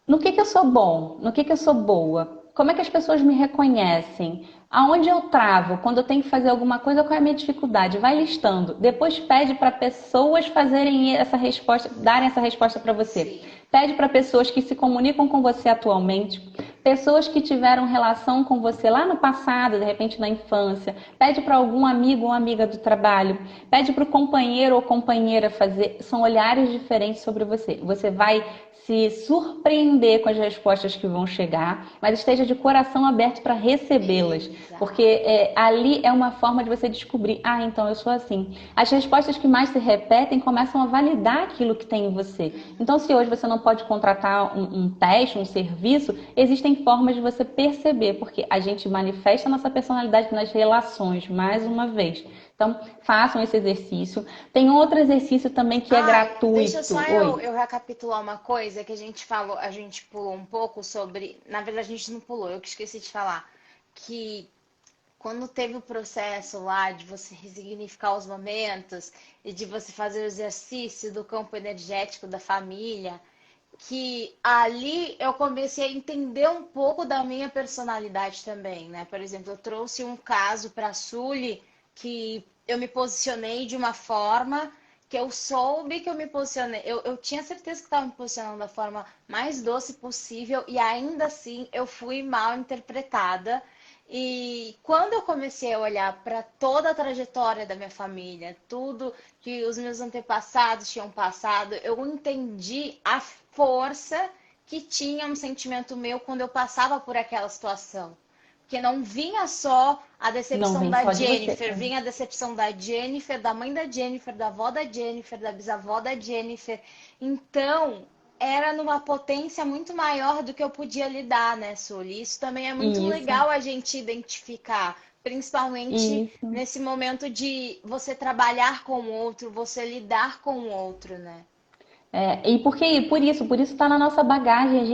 No que eu sou bom? No que eu sou boa? Como é que as pessoas me reconhecem? Aonde eu travo? Quando eu tenho que fazer alguma coisa, qual é a minha dificuldade? Vai listando. Depois pede para pessoas fazerem essa resposta, darem essa resposta para você. Sim. Pede para pessoas que se comunicam com você atualmente, pessoas que tiveram relação com você lá no passado, de repente na infância. Pede para algum amigo ou amiga do trabalho. Pede para o companheiro ou companheira fazer. São olhares diferentes sobre você. Você vai se surpreender com as respostas que vão chegar, mas esteja de coração aberto para recebê-las, porque Exato. ali é uma forma de você descobrir, então eu sou assim. As respostas que mais se repetem começam a validar aquilo que tem em você. Então, se hoje você não pode contratar um teste, um serviço, existem formas de você perceber, porque a gente manifesta nossa personalidade nas relações, mais uma vez. Então, façam esse exercício. Tem outro exercício também que é Ai, deixa gratuito. só eu, Oi. eu recapitular uma coisa que a gente falou, a gente pulou um pouco sobre. Na verdade, a gente não pulou, eu que esqueci de falar. Que quando teve o processo lá de você resignificar os momentos e de você fazer o exercício do campo energético da família, que ali eu comecei a entender um pouco da minha personalidade também, né? Por exemplo, eu trouxe um caso para a Sully que eu me posicionei de uma forma que eu soube que eu me posicionei. Eu tinha certeza que estava me posicionando da forma mais doce possível e ainda assim eu fui mal interpretada. E quando eu comecei a olhar para toda a trajetória da minha família, tudo que os meus antepassados tinham passado, eu entendi a força que tinha um sentimento meu quando eu passava por aquela situação. Porque não vinha só a Não decepção vem da só de você. Jennifer, vinha a decepção da Jennifer, da mãe da Jennifer, da avó da Jennifer, da bisavó da Jennifer. Então, era numa potência muito maior do que eu podia lidar, né, Sully? Isso também é muito Isso, legal a gente identificar, principalmente isso. nesse momento de você trabalhar com o outro, você lidar com o outro, né? E por isso está na nossa bagagem, a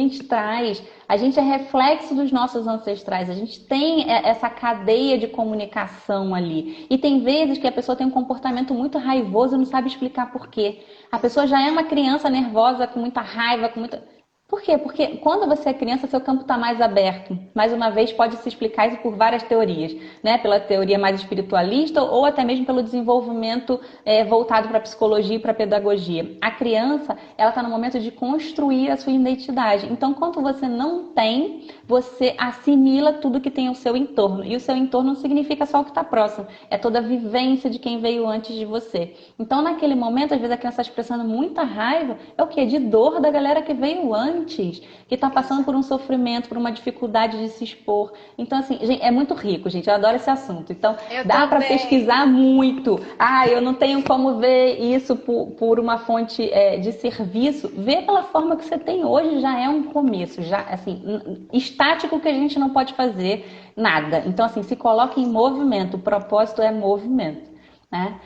gente é reflexo dos nossos ancestrais, a gente tem essa cadeia de comunicação ali. E tem vezes que a pessoa tem um comportamento muito raivoso e não sabe explicar por quê. A pessoa já é uma criança nervosa, com muita raiva, com muita. Por quê? Porque quando você é criança, seu campo está mais aberto. Mais uma vez, pode se explicar isso por várias teorias, né? Pela teoria mais espiritualista ou até mesmo pelo desenvolvimento voltado para a psicologia e para a pedagogia. A criança, ela está no momento de construir a sua identidade. Então, quando você não tem, você assimila tudo que tem ao seu entorno. E o seu entorno não significa só o que está próximo, é toda a vivência de quem veio antes de você. Então, naquele momento, às vezes a criança está expressando muita raiva, é o quê? De dor da galera que veio antes, que está passando por um sofrimento, por uma dificuldade de se expor. Então, assim, gente, é muito rico, gente. Eu adoro esse assunto. Então, Eu dá para também. pesquisar muito. Ah, eu não tenho como ver isso por uma fonte de serviço. Ver pela forma que você tem hoje já é um começo. Já, assim, estático que a gente não pode fazer nada. Então, assim, se coloca em movimento. O propósito é movimento, né?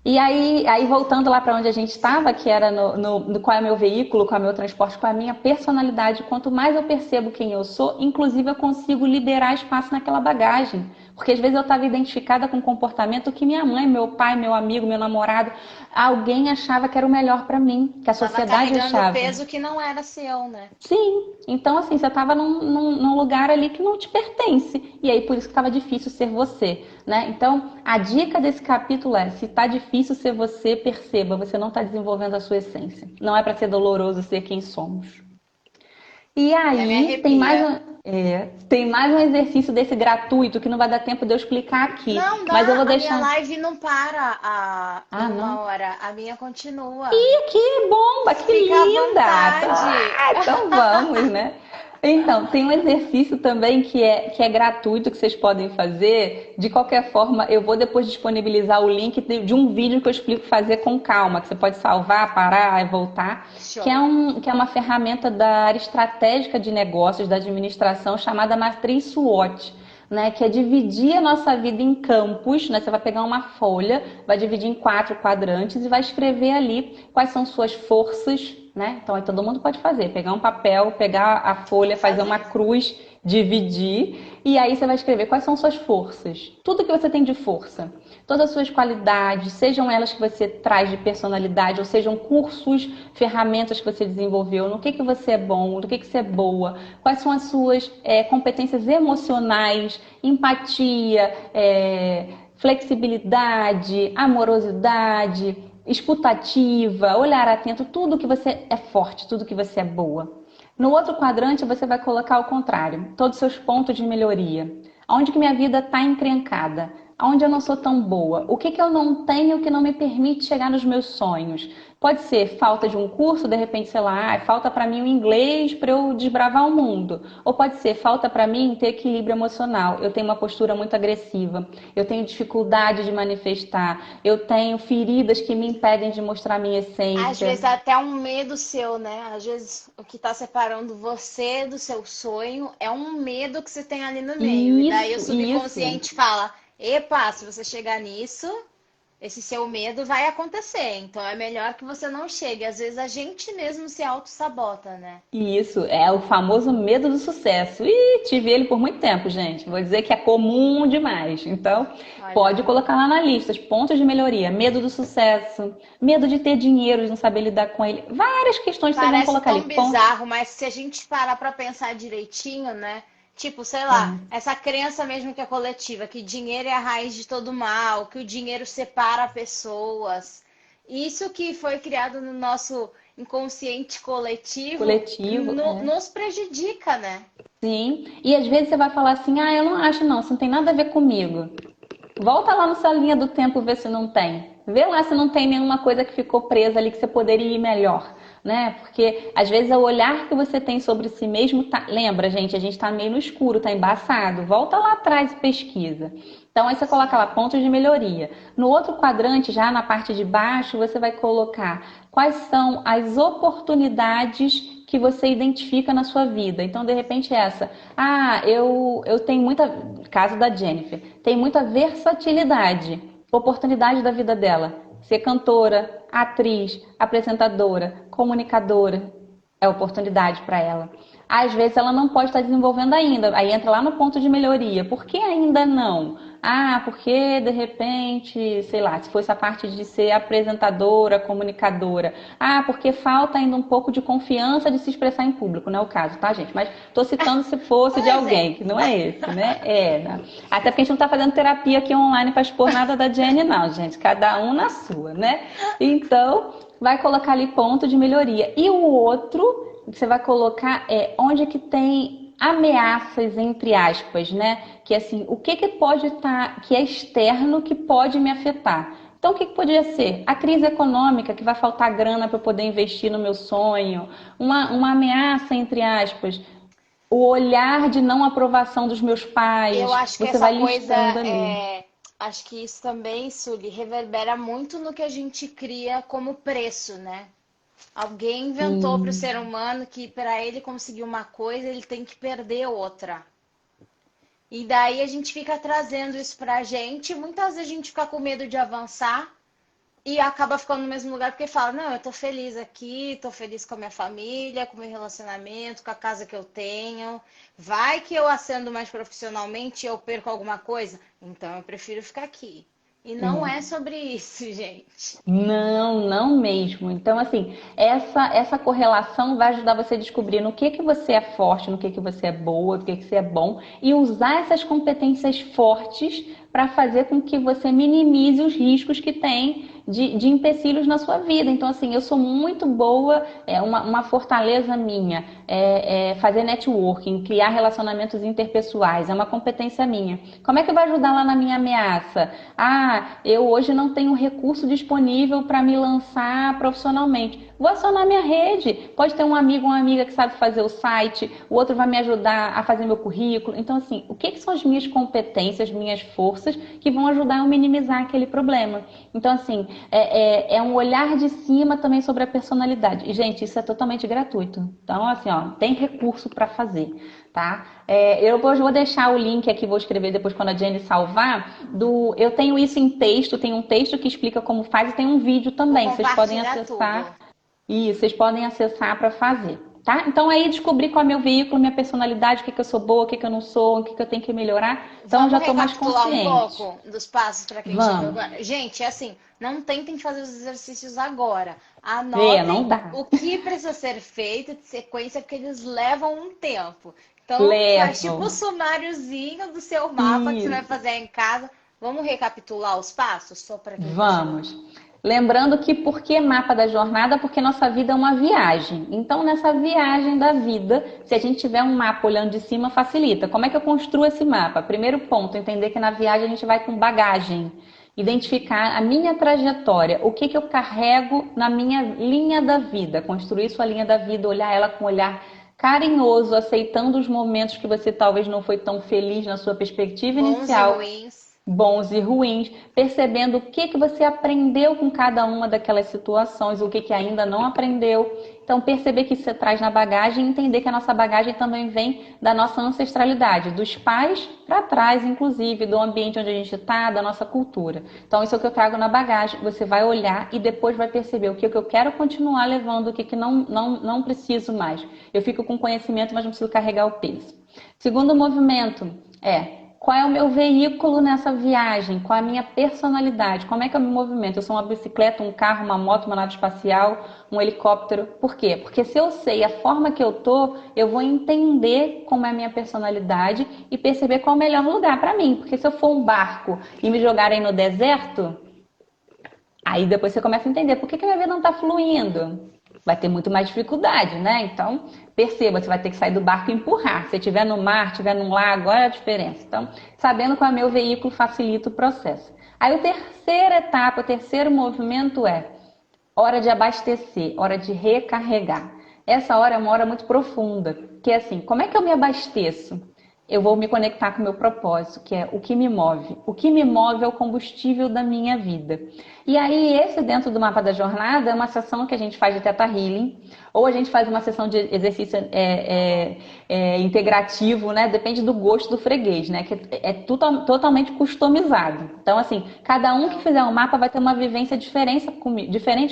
E aí voltando lá para onde a gente estava, que era no qual é o meu veículo, qual é o meu transporte, qual é a minha personalidade, quanto mais eu percebo quem eu sou, inclusive eu consigo liberar espaço naquela bagagem. Porque às vezes eu estava identificada com um comportamento que minha mãe, meu pai, meu amigo, meu namorado, alguém achava que era o melhor para mim, que a Tava sociedade carregando achava. peso que não era seu, né? Sim, então assim, você estava num lugar ali que não te pertence. E aí por isso que estava difícil ser você, né? Então, a dica desse capítulo é: se tá difícil ser você, perceba, você não está desenvolvendo a sua essência. Não é para ser doloroso ser quem somos. E Até me aí arrepia. tem mais um exercício desse gratuito que não vai dar tempo de eu explicar aqui, Não mas eu dá, vou a minha deixar. live não para Ah, em uma não. hora, a minha continua. Ih, que bomba, que Fica à linda! vontade. Então vamos, né? Então, tem um exercício também que é gratuito que vocês podem fazer. De qualquer forma, eu vou depois disponibilizar o link de um vídeo que eu explico fazer com calma, que você pode salvar, parar e voltar, Show. que é uma ferramenta da área estratégica de negócios, da administração, chamada Matriz SWOT. Né, que é dividir a nossa vida em campos, né? Você vai pegar uma folha, vai dividir em 4 quadrantes e vai escrever ali quais são suas forças, né? Então aí todo mundo pode fazer, pegar um papel, pegar a folha, Vou fazer fazer uma isso. cruz, dividir e aí você vai escrever quais são suas forças, tudo que você tem de força, todas as suas qualidades, sejam elas que você traz de personalidade ou sejam cursos, ferramentas que você desenvolveu, no que você é bom, no que você é boa, quais são as suas competências emocionais, empatia, flexibilidade, amorosidade, escutativa, olhar atento, tudo que você é forte, tudo que você é boa. No outro quadrante você vai colocar o contrário, todos os seus pontos de melhoria. Onde que minha vida está encrencada? Onde eu não sou tão boa? O que eu não tenho que não me permite chegar nos meus sonhos? Pode ser falta de um curso, de repente, sei lá, falta para mim o inglês para eu desbravar o mundo. Ou pode ser falta para mim ter equilíbrio emocional. Eu tenho uma postura muito agressiva, eu tenho dificuldade de manifestar, eu tenho feridas que me impedem de mostrar minha Às essência. vezes é até um medo seu, né? Às vezes o que tá separando você do seu sonho é um medo que você tem ali no meio. E daí o Isso. subconsciente fala: epa, se você chegar nisso, esse seu medo vai acontecer. Então é melhor que você não chegue. Às vezes a gente mesmo se auto-sabota, né? E isso é o famoso medo do sucesso. E tive ele por muito tempo, gente. Vou dizer que é comum demais. Então, Olha pode aí. colocar lá na lista os pontos de melhoria. Medo do sucesso, medo de ter dinheiro, de não saber lidar com ele. Várias questões que vocês vão Parece colocar ali. tão bizarro, mas se a gente parar pra pensar direitinho, né? Tipo, sei lá, É. essa crença mesmo que é coletiva, que dinheiro é a raiz de todo mal, que o dinheiro separa pessoas. Isso que foi criado no nosso inconsciente coletivo Coletivo, é. nos prejudica, né? Sim. E às vezes você vai falar assim: ah, eu não acho não, isso não tem nada a ver comigo. Volta lá na sua linha do tempo ver se não tem. Vê lá se não tem nenhuma coisa que ficou presa ali que você poderia ir melhor, né? Porque às vezes é o olhar que você tem sobre si mesmo. Lembra, gente, a gente tá meio no escuro, tá embaçado. Volta lá atrás e pesquisa. Então aí você coloca lá Sim. pontos de melhoria. No outro quadrante, já na parte de baixo, você vai colocar quais são as oportunidades que você identifica na sua vida. Então, de repente, essa. Ah, eu tenho muita. Caso da Jennifer, tem muita versatilidade, oportunidade da vida dela. Ser cantora, atriz, apresentadora, comunicadora, é oportunidade para ela. Às vezes ela não pode estar desenvolvendo ainda, aí entra lá no ponto de melhoria. Por que ainda não? Ah, porque de repente, sei lá, se fosse a parte de ser apresentadora, comunicadora. Ah, porque falta ainda um pouco de confiança de se expressar em público, não é o caso, tá, gente? Mas tô citando se fosse Um de alguém, que exemplo. não é esse, né? É, né? Até porque a gente não tá fazendo terapia aqui online para expor nada da Jenny, não, gente. Cada um na sua, né? Então, vai colocar ali ponto de melhoria. E o outro que você vai colocar é onde que tem ameaças, entre aspas, né? Que assim, o que que pode estar, que é externo, que pode me afetar. Então, o que que poderia ser? A crise econômica, que vai faltar grana para eu poder investir no meu sonho, uma ameaça, entre aspas, o olhar de não aprovação dos meus Eu pais, acho que você essa vai coisa listando ali. acho que isso também, Sully, reverbera muito no que a gente cria como preço, né? Alguém inventou para o ser Sim. humano que para ele conseguir uma coisa, ele tem que perder outra. E daí a gente fica trazendo isso pra gente, muitas vezes a gente fica com medo de avançar e acaba ficando no mesmo lugar porque fala, não, eu tô feliz aqui, tô feliz com a minha família, com o meu relacionamento, com a casa que eu tenho. Vai que eu ascendo mais profissionalmente e eu perco alguma coisa? Então eu prefiro ficar aqui. E não é É. sobre isso, gente. Não, não mesmo. Então, assim, essa correlação vai ajudar você a descobrir no que você é forte, no que você é boa, no que você é bom, e usar essas competências fortes para fazer com que você minimize os riscos que tem de empecilhos na sua vida. Então, assim, eu sou muito boa, uma fortaleza minha, fazer networking, criar relacionamentos interpessoais, é uma competência minha. Como é que vai ajudar lá na minha ameaça? Ah, eu hoje não tenho recurso disponível para me lançar profissionalmente. Vou acionar minha rede. Pode ter um amigo ou uma amiga que sabe fazer o site, o outro vai me ajudar a fazer meu currículo. Então, assim, o que são as minhas competências, minhas forças que vão ajudar a minimizar aquele problema? Então, assim, é um olhar de cima também sobre a personalidade. E, gente, isso é totalmente gratuito. Então, assim, ó, tem recurso para fazer, tá? Eu vou deixar o link aqui, vou escrever depois quando a Jenny salvar, eu tenho isso em texto, tem um texto que explica como faz e tem um vídeo Vou também, vocês podem compartilhar acessar. tudo. E vocês podem acessar para fazer, tá? Então aí descobrir qual é o meu veículo, minha personalidade, o que que eu sou boa, o que que eu não sou, o que que eu tenho que melhorar. Então eu Vamos já estou mais recapitular um consciente. pouco dos passos para quem chegou Vamos. agora? Gente, é assim, não tentem fazer os exercícios agora. Não Anotem dá. o que precisa ser feito de sequência, porque eles levam um tempo. Então, faz tipo o Levam. sumáriozinho do seu mapa que você vai Isso. fazer em casa. Vamos recapitular os passos, só para quem está chegando. Vamos. Lembrando que por que mapa da jornada? Porque nossa vida é uma viagem. Então, nessa viagem da vida, se a gente tiver um mapa olhando de cima, facilita. Como é que eu construo esse mapa? Primeiro ponto, entender que na viagem a gente vai com bagagem. Identificar a minha trajetória, o que eu carrego na minha linha da vida. Construir sua linha da vida, olhar ela com um olhar carinhoso, aceitando os momentos que você talvez não foi tão feliz na sua perspectiva Bons e inicial, ruins. bons e ruins, percebendo o que que você aprendeu com cada uma daquelas situações, o que que ainda não aprendeu. Então, perceber que você traz na bagagem e entender que a nossa bagagem também vem da nossa ancestralidade, dos pais para trás, inclusive, do ambiente onde a gente está, da nossa cultura. Então, isso é o que eu trago na bagagem. Você vai olhar e depois vai perceber o que que eu quero continuar levando, o que que não preciso mais. Eu fico com conhecimento, mas não preciso carregar o peso. Segundo movimento é: qual é o meu veículo nessa viagem? Qual é a minha personalidade? Como é que eu me movimento? Eu sou uma bicicleta, um carro, uma moto, uma nave espacial, um helicóptero? Por quê? Porque se eu sei a forma que eu tô, eu vou entender como é a minha personalidade e perceber qual é o melhor lugar para mim. Porque se eu for um barco e me jogarem no deserto, aí depois você começa a entender por que que a minha vida não está fluindo. Vai ter muito mais dificuldade, né? Então, perceba, você vai ter que sair do barco e empurrar. Se estiver no mar, estiver num lago, olha a diferença. Então, sabendo qual é o meu veículo facilita o processo. Aí, a terceira etapa, o terceiro movimento é hora de abastecer, hora de recarregar. Essa hora é uma hora muito profunda, que é assim, como é que eu me abasteço? Eu vou me conectar com o meu propósito, que é o que me move. O que me move é o combustível da minha vida. E aí, esse dentro do mapa da jornada é uma sessão que a gente faz de Theta Healing, ou a gente faz uma sessão de exercício integrativo, né? Depende do gosto do freguês, né? Que é totalmente customizado. Então, assim, cada um que fizer um mapa vai ter uma vivência diferente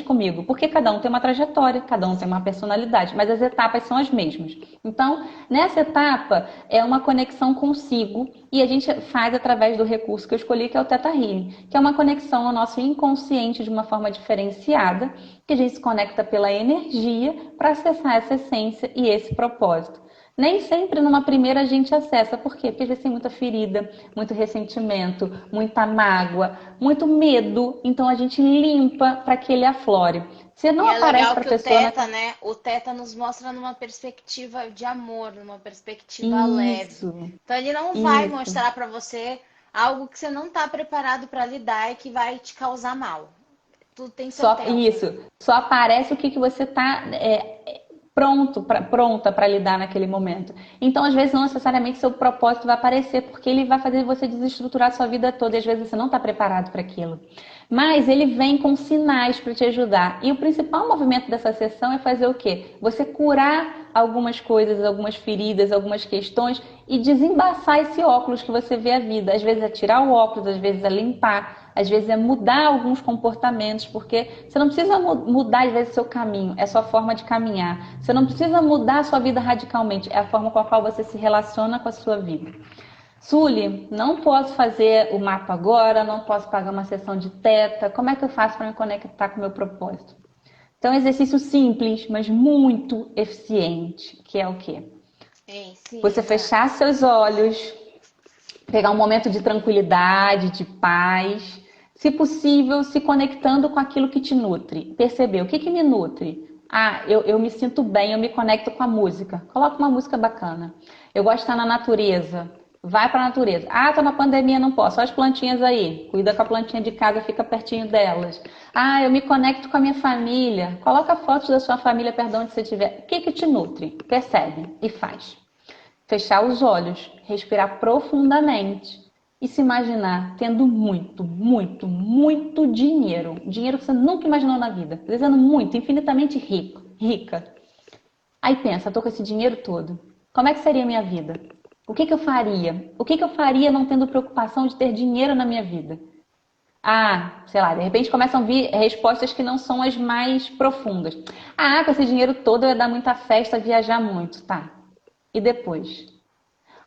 comigo, porque cada um tem uma trajetória, cada um tem uma personalidade, mas as etapas são as mesmas. Então, nessa etapa, é uma conexão consigo e a gente faz através do recurso que eu escolhi, que é o Theta Healing, que é uma conexão ao nosso inconsciente de uma forma diferenciada, que a gente se conecta pela energia para acessar essa essência e esse propósito. Nem sempre numa primeira a gente acessa. Por quê? Porque às vezes tem muita ferida, muito ressentimento, muita mágoa, muito medo. Então a gente limpa para que ele aflore. Se não E é aparece legal para a que o pessoa... Teta, né? O Teta nos mostra numa perspectiva de amor, numa perspectiva leve. Isso, Então ele não vai isso. mostrar pra você algo que você não tá preparado pra lidar e que vai te causar mal. Tudo tem seu Só tempo, né? isso. Só aparece o que, que você está pronta para lidar naquele momento. Então, às vezes, não necessariamente seu propósito vai aparecer, porque ele vai fazer você desestruturar a sua vida toda e às vezes você não está preparado para aquilo. Mas ele vem com sinais para te ajudar. E o principal movimento dessa sessão é fazer o quê? Você curar algumas coisas, algumas feridas, algumas questões e desembaçar esse óculos que você vê a vida. Às vezes é tirar o óculos, às vezes é limpar, às vezes é mudar alguns comportamentos, porque você não precisa mudar às vezes seu caminho, é sua forma de caminhar. Você não precisa mudar a sua vida radicalmente, é a forma com a qual você se relaciona com a sua vida. Suli, não posso fazer o mapa agora, não posso pagar uma sessão de teta, como é que eu faço para me conectar com o meu propósito? Então, exercício simples, mas muito eficiente, que é o quê? Sim, Você fechar seus olhos, pegar um momento de tranquilidade, de paz, se possível, se conectando com aquilo que te nutre. Perceber o que que me nutre? Ah, eu me sinto bem, eu me conecto com a música. Coloca uma música bacana. Eu gosto de estar na natureza. Vai para a natureza. Ah, tô na pandemia, não posso. Olha as plantinhas aí. Cuida com a plantinha de casa, fica pertinho delas. Ah, eu me conecto com a minha família. Coloca fotos da sua família perto de onde você estiver. O que que te nutre? Percebe e faz. Fechar os olhos, respirar profundamente e se imaginar tendo muito, muito, muito dinheiro. Dinheiro que você nunca imaginou na vida. Dizendo muito, infinitamente rico, rica. Aí pensa, tô com esse dinheiro todo. Como é que seria a minha vida? O que que eu faria? O que que eu faria não tendo preocupação de ter dinheiro na minha vida? Ah, sei lá, de repente começam a vir respostas que não são as mais profundas. Ah, com esse dinheiro todo eu ia dar muita festa, viajar muito. Tá. E depois?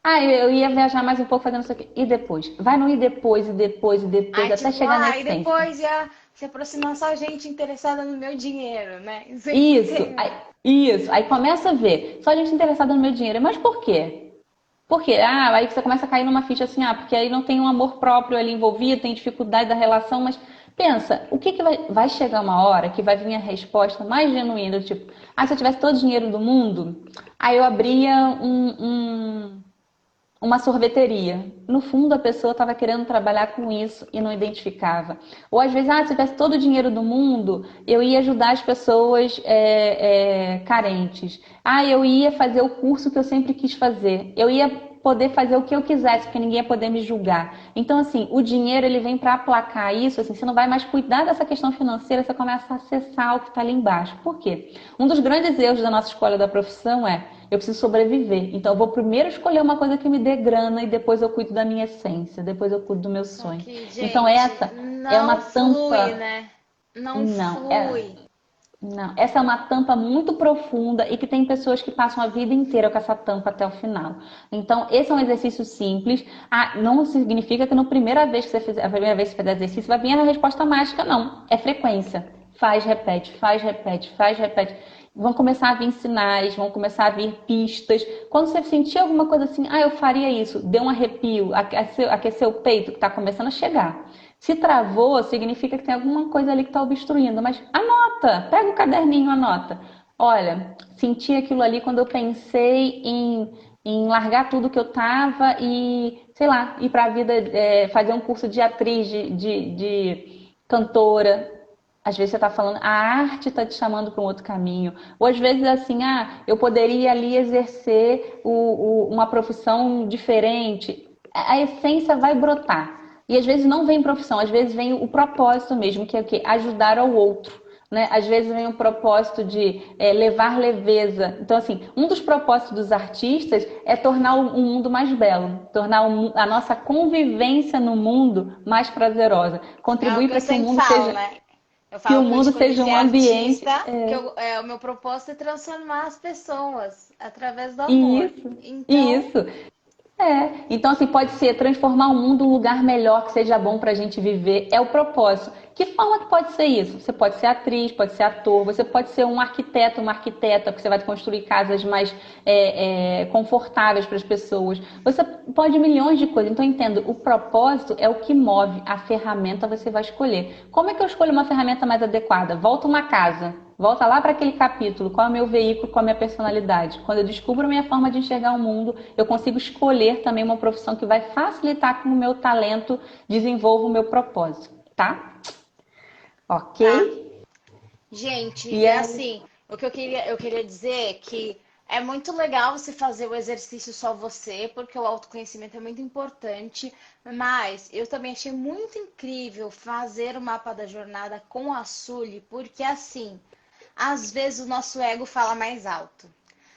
Ah, eu ia viajar mais um pouco fazendo isso aqui. E depois? Vai no e depois, e depois, e depois, Aí, até tipo, chegar na e essência. depois ia se aproximar só gente interessada no meu dinheiro, né? Sempre Isso, tem. isso. Aí começa a ver. Só gente interessada no meu dinheiro. Mas por quê? Por quê? Ah, aí você começa a cair numa ficha assim, porque aí não tem um amor próprio ali envolvido, tem dificuldade da relação, mas pensa, o que que vai chegar uma hora que vai vir a resposta mais genuína, tipo, se eu tivesse todo o dinheiro do mundo, aí eu abria uma sorveteria. No fundo, a pessoa estava querendo trabalhar com isso e não identificava. Ou às vezes, se tivesse todo o dinheiro do mundo, eu ia ajudar as pessoas carentes. Eu ia fazer o curso que eu sempre quis fazer. Eu ia poder fazer o que eu quisesse, porque ninguém ia poder me julgar. Então, assim, o dinheiro, ele vem para aplacar isso, assim, você não vai mais cuidar dessa questão financeira, você começa a acessar o que está ali embaixo. Por quê? Um dos grandes erros da nossa escolha da profissão é, eu preciso sobreviver, então eu vou primeiro escolher uma coisa que me dê grana e depois eu cuido da minha essência, depois eu cuido do meu Só sonho. que, Então gente, essa é uma não flui, tampa, né? Não não, é, flui. não, essa é uma tampa muito profunda e que tem pessoas que passam a vida inteira com essa tampa até o final. Então, esse é um exercício simples. Ah, não significa que a primeira vez que você fizer exercício vai vir a resposta mágica, não. É frequência. Faz, repete, faz, repete, faz, repete. Vão começar a vir sinais, vão começar a vir pistas. Quando você sentir alguma coisa assim, eu faria isso, deu um arrepio, aqueceu o peito que está começando a chegar. Se travou, significa que tem alguma coisa ali que está obstruindo, mas anota, pega o caderninho, anota. Olha, senti aquilo ali quando eu pensei em largar tudo que eu tava e, sei lá, ir para a vida, fazer um curso de atriz, de cantora. Às vezes você está falando, a arte está te chamando para um outro caminho. Ou às vezes assim, eu poderia ali exercer uma profissão diferente. A essência vai brotar. E às vezes não vem profissão, às vezes vem o propósito mesmo, que é o quê? Ajudar ao outro. Né? Às vezes vem o propósito de levar leveza. Então, assim, um dos propósitos dos artistas é tornar o mundo mais belo, tornar a nossa convivência no mundo mais prazerosa, É o contribuir que eu para sempre falo, né? Eu que o falo que eu mundo escolhi seja ser um ambiente. artista, o meu propósito é transformar as pessoas através do amor. Isso, Então, isso. Então assim, pode ser transformar o mundo um lugar melhor que seja bom para a gente viver, é o propósito. Que forma que pode ser isso? Você pode ser atriz, pode ser ator, você pode ser um arquiteto, uma arquiteta, porque você vai construir casas mais confortáveis para as pessoas. Você pode milhões de coisas. Então, eu entendo, o propósito é o que move, a ferramenta você vai escolher. Como é que eu escolho uma ferramenta mais adequada? Volta uma casa. Volta lá para aquele capítulo, qual é o meu veículo, qual é a minha personalidade. Quando eu descubro a minha forma de enxergar o mundo, eu consigo escolher também uma profissão que vai facilitar com o meu talento, desenvolva o meu propósito, tá? Ok? tá. Gente, E é aí, assim, eu queria dizer que é muito legal você fazer o exercício só você, porque o autoconhecimento é muito importante, mas eu também achei muito incrível fazer o mapa da jornada com a Sully, porque assim, às vezes o nosso ego fala mais alto.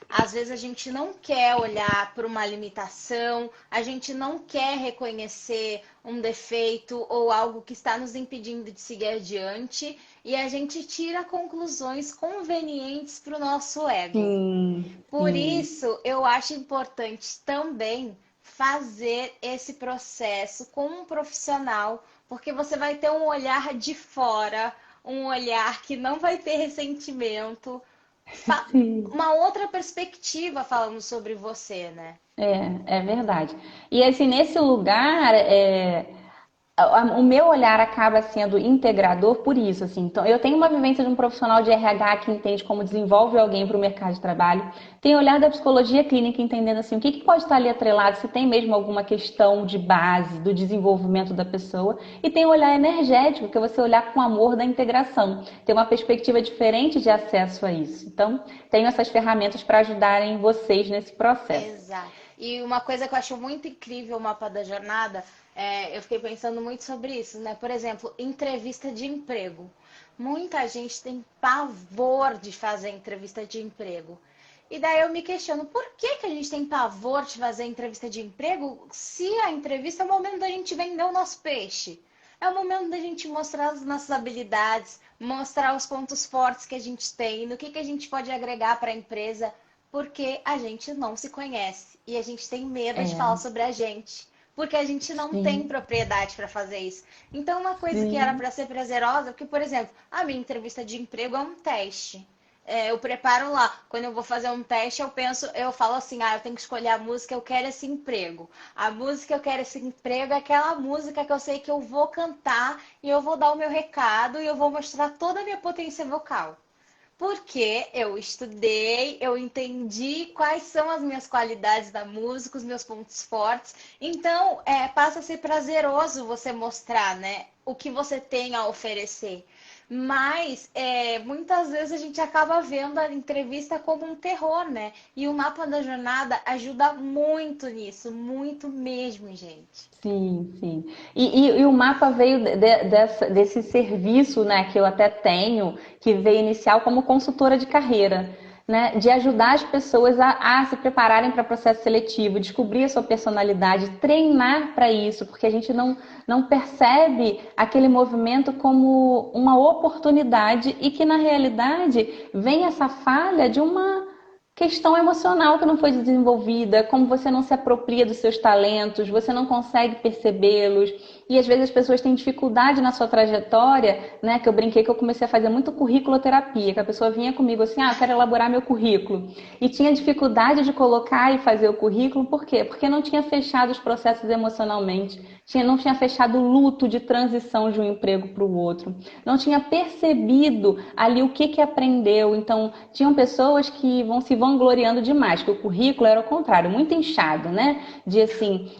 Às vezes a gente não quer olhar para uma limitação, a gente não quer reconhecer um defeito ou algo que está nos impedindo de seguir adiante e a gente tira conclusões convenientes para o nosso ego. sim, Por sim. isso, eu acho importante também fazer esse processo com um profissional, porque você vai ter um olhar de fora, um olhar que não vai ter ressentimento, Sim. uma outra perspectiva falando sobre você, né? É verdade. E assim, nesse lugar, o meu olhar acaba sendo integrador por isso, assim. Então, eu tenho uma vivência de um profissional de RH que entende como desenvolve alguém para o mercado de trabalho. Tenho olhar da psicologia clínica entendendo assim, o que pode estar ali atrelado, se tem mesmo alguma questão de base do desenvolvimento da pessoa. E tem o olhar energético, que é você olhar com amor da integração. Ter uma perspectiva diferente de acesso a isso. Então, tenho essas ferramentas para ajudarem vocês nesse processo. Exato. E uma coisa que eu acho muito incrível o mapa da jornada, eu fiquei pensando muito sobre isso, né? Por exemplo, entrevista de emprego. Muita gente tem pavor de fazer entrevista de emprego. E daí eu me questiono, por que que a gente tem pavor de fazer entrevista de emprego se a entrevista é o momento da gente vender o nosso peixe? É o momento da gente mostrar as nossas habilidades, mostrar os pontos fortes que a gente tem, no que a gente pode agregar para a empresa, porque a gente não se conhece e a gente tem medo de falar É, sobre a gente, porque a gente não tem sim, propriedade para fazer isso. Então, uma coisa que era sim. para ser prazerosa, porque, por exemplo, a minha entrevista de emprego é um teste. Eu preparo lá. Quando eu vou fazer um teste, eu falo assim, eu tenho que escolher a música, eu quero esse emprego. A música eu quero esse emprego é aquela música que eu sei que eu vou cantar e eu vou dar o meu recado e eu vou mostrar toda a minha potência vocal. Porque eu estudei, eu entendi quais são as minhas qualidades da música, os meus pontos fortes. Então, passa a ser prazeroso você mostrar, né, o que você tem a oferecer. Mas muitas vezes a gente acaba vendo a entrevista como um terror, né? E o mapa da jornada ajuda muito nisso, muito mesmo, gente. Sim, sim. E o mapa veio desse serviço, né, que eu até tenho, que veio inicial como consultora de carreira, né, de ajudar as pessoas a se prepararem para o processo seletivo, descobrir a sua personalidade, treinar para isso, porque a gente não percebe aquele movimento como uma oportunidade e que, na realidade, vem essa falha de uma questão emocional que não foi desenvolvida, como você não se apropria dos seus talentos, você não consegue percebê-los, e às vezes as pessoas têm dificuldade na sua trajetória, né? Que eu brinquei que eu comecei a fazer muito curriculoterapia, que a pessoa vinha comigo assim, eu quero elaborar meu currículo, e tinha dificuldade de colocar e fazer o currículo, por quê? Porque não tinha fechado os processos emocionalmente, não tinha fechado o luto de transição de um emprego para o outro, não tinha percebido ali o que aprendeu. Então, tinham pessoas que vão se vangloriando demais, que o currículo era o contrário, muito inchado, né? De assim,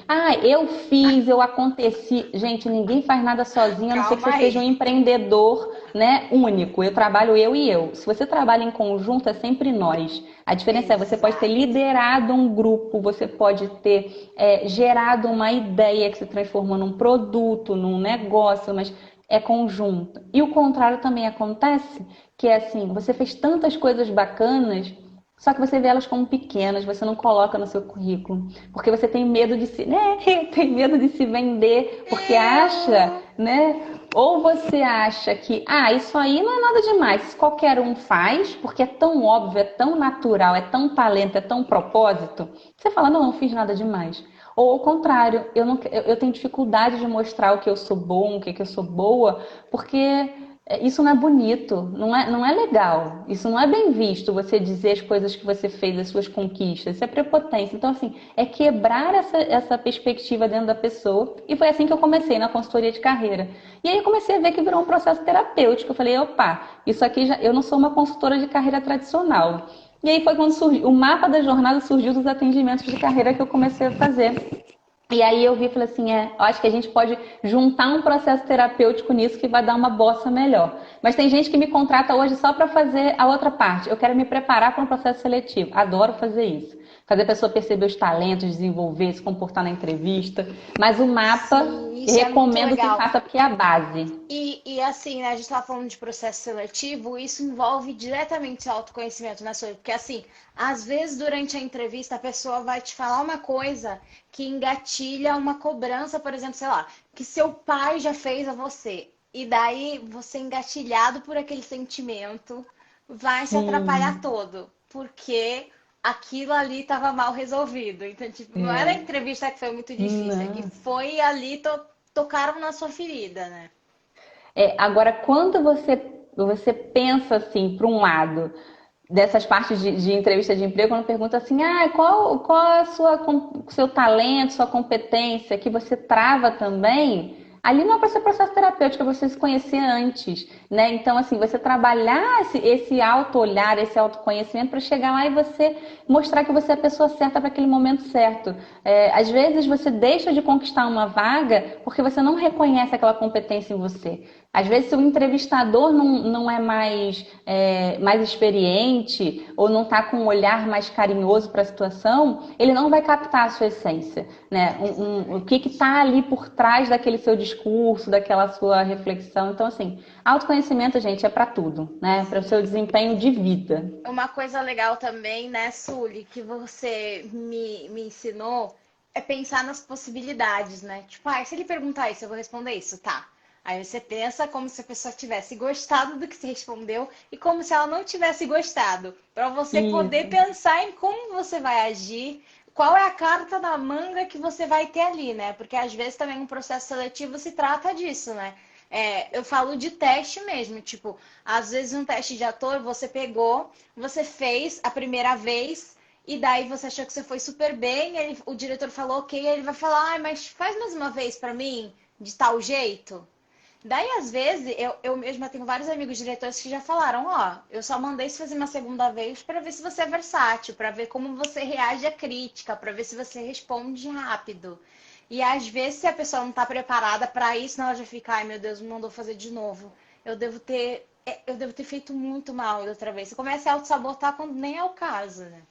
eu fiz, eu aconteci. Gente, ninguém faz nada sozinho, a não ser que Calma você seja um aí. empreendedor, né, único. Eu trabalho eu e eu. Se você trabalha em conjunto, é sempre nós. A diferença é você pode ter Exato. liderado um grupo, você pode ter gerado uma ideia que se transformou num produto, num negócio, mas é conjunto. E o contrário também acontece, que é assim, você fez tantas coisas bacanas, só que você vê elas como pequenas, você não coloca no seu currículo, porque você tem medo de se, né? Tem medo de se vender, porque acha, Eu... né? Ou você acha que, isso aí não é nada demais, qualquer um faz, porque é tão óbvio, é tão natural, é tão talento, é tão propósito. Você fala, não fiz nada demais. Ou ao contrário, eu tenho dificuldade de mostrar o que eu sou bom, o que eu sou boa, porque isso não é bonito, não é legal, isso não é bem visto, você dizer as coisas que você fez, as suas conquistas, isso é prepotência. Então, assim, é quebrar essa perspectiva dentro da pessoa, e foi assim que eu comecei na consultoria de carreira. E aí eu comecei a ver que virou um processo terapêutico, eu falei, opa, isso aqui eu não sou uma consultora de carreira tradicional. E aí foi quando surgiu, o mapa da jornada surgiu dos atendimentos de carreira que eu comecei a fazer. E aí eu vi e falei assim, eu acho que a gente pode juntar um processo terapêutico nisso que vai dar uma bossa melhor. Mas tem gente que me contrata hoje só para fazer a outra parte. Eu quero me preparar para um processo seletivo. Adoro fazer isso. Fazer a pessoa perceber os talentos, desenvolver, se comportar na entrevista. Mas o mapa, Sim, isso é muito recomendo que legal. faça porque é a base. E assim, né, a gente estava falando de processo seletivo, isso envolve diretamente o autoconhecimento, né, Sônia? Porque assim, às vezes durante a entrevista a pessoa vai te falar uma coisa que engatilha uma cobrança, por exemplo, sei lá, que seu pai já fez a você. E daí você engatilhado por aquele sentimento vai se atrapalhar Sim, todo, porque aquilo ali estava mal resolvido. Então, tipo, não era a é. entrevista que foi muito difícil, é que Não. foi ali, tocaram na sua ferida, né? Agora, quando você pensa assim, para um lado, dessas partes de entrevista de emprego, quando pergunta assim, qual é seu talento, sua competência, que você trava também, ali não é para ser processo terapêutico, é você se conhecer antes, né? Então, assim, você trabalhar esse auto-olhar, esse autoconhecimento para chegar lá e você mostrar que você é a pessoa certa para aquele momento certo. Às vezes você deixa de conquistar uma vaga porque você não reconhece aquela competência em você. Às vezes, se o entrevistador não é mais experiente ou não está com um olhar mais carinhoso para a situação, ele não vai captar a sua essência, né? O que está ali por trás daquele seu discurso, daquela sua reflexão. Então, assim, autoconhecimento, gente, é para tudo, né? Para o seu desempenho de vida. Uma coisa legal também, né, Sully, que você me ensinou é pensar nas possibilidades, né? Tipo, se ele perguntar isso, eu vou responder isso, tá. Aí você pensa como se a pessoa tivesse gostado do que você respondeu e como se ela não tivesse gostado, para você poder Isso. pensar em como você vai agir, qual é a carta na manga que você vai ter ali, né? Porque às vezes também um processo seletivo se trata disso, né? Eu falo de teste mesmo, tipo, às vezes um teste de ator você pegou, você fez a primeira vez e daí você achou que você foi super bem, o diretor falou ok, ele vai falar, mas faz mais uma vez pra mim, de tal jeito. Daí, às vezes, eu mesma tenho vários amigos diretores que já falaram, eu só mandei isso fazer uma segunda vez para ver se você é versátil, para ver como você reage à crítica, para ver se você responde rápido. E às vezes, se a pessoa não está preparada para isso, ela já fica, ai meu Deus, me mandou fazer de novo. eu devo ter feito muito mal da outra vez. Você começa a auto-sabotar quando nem é o caso, né?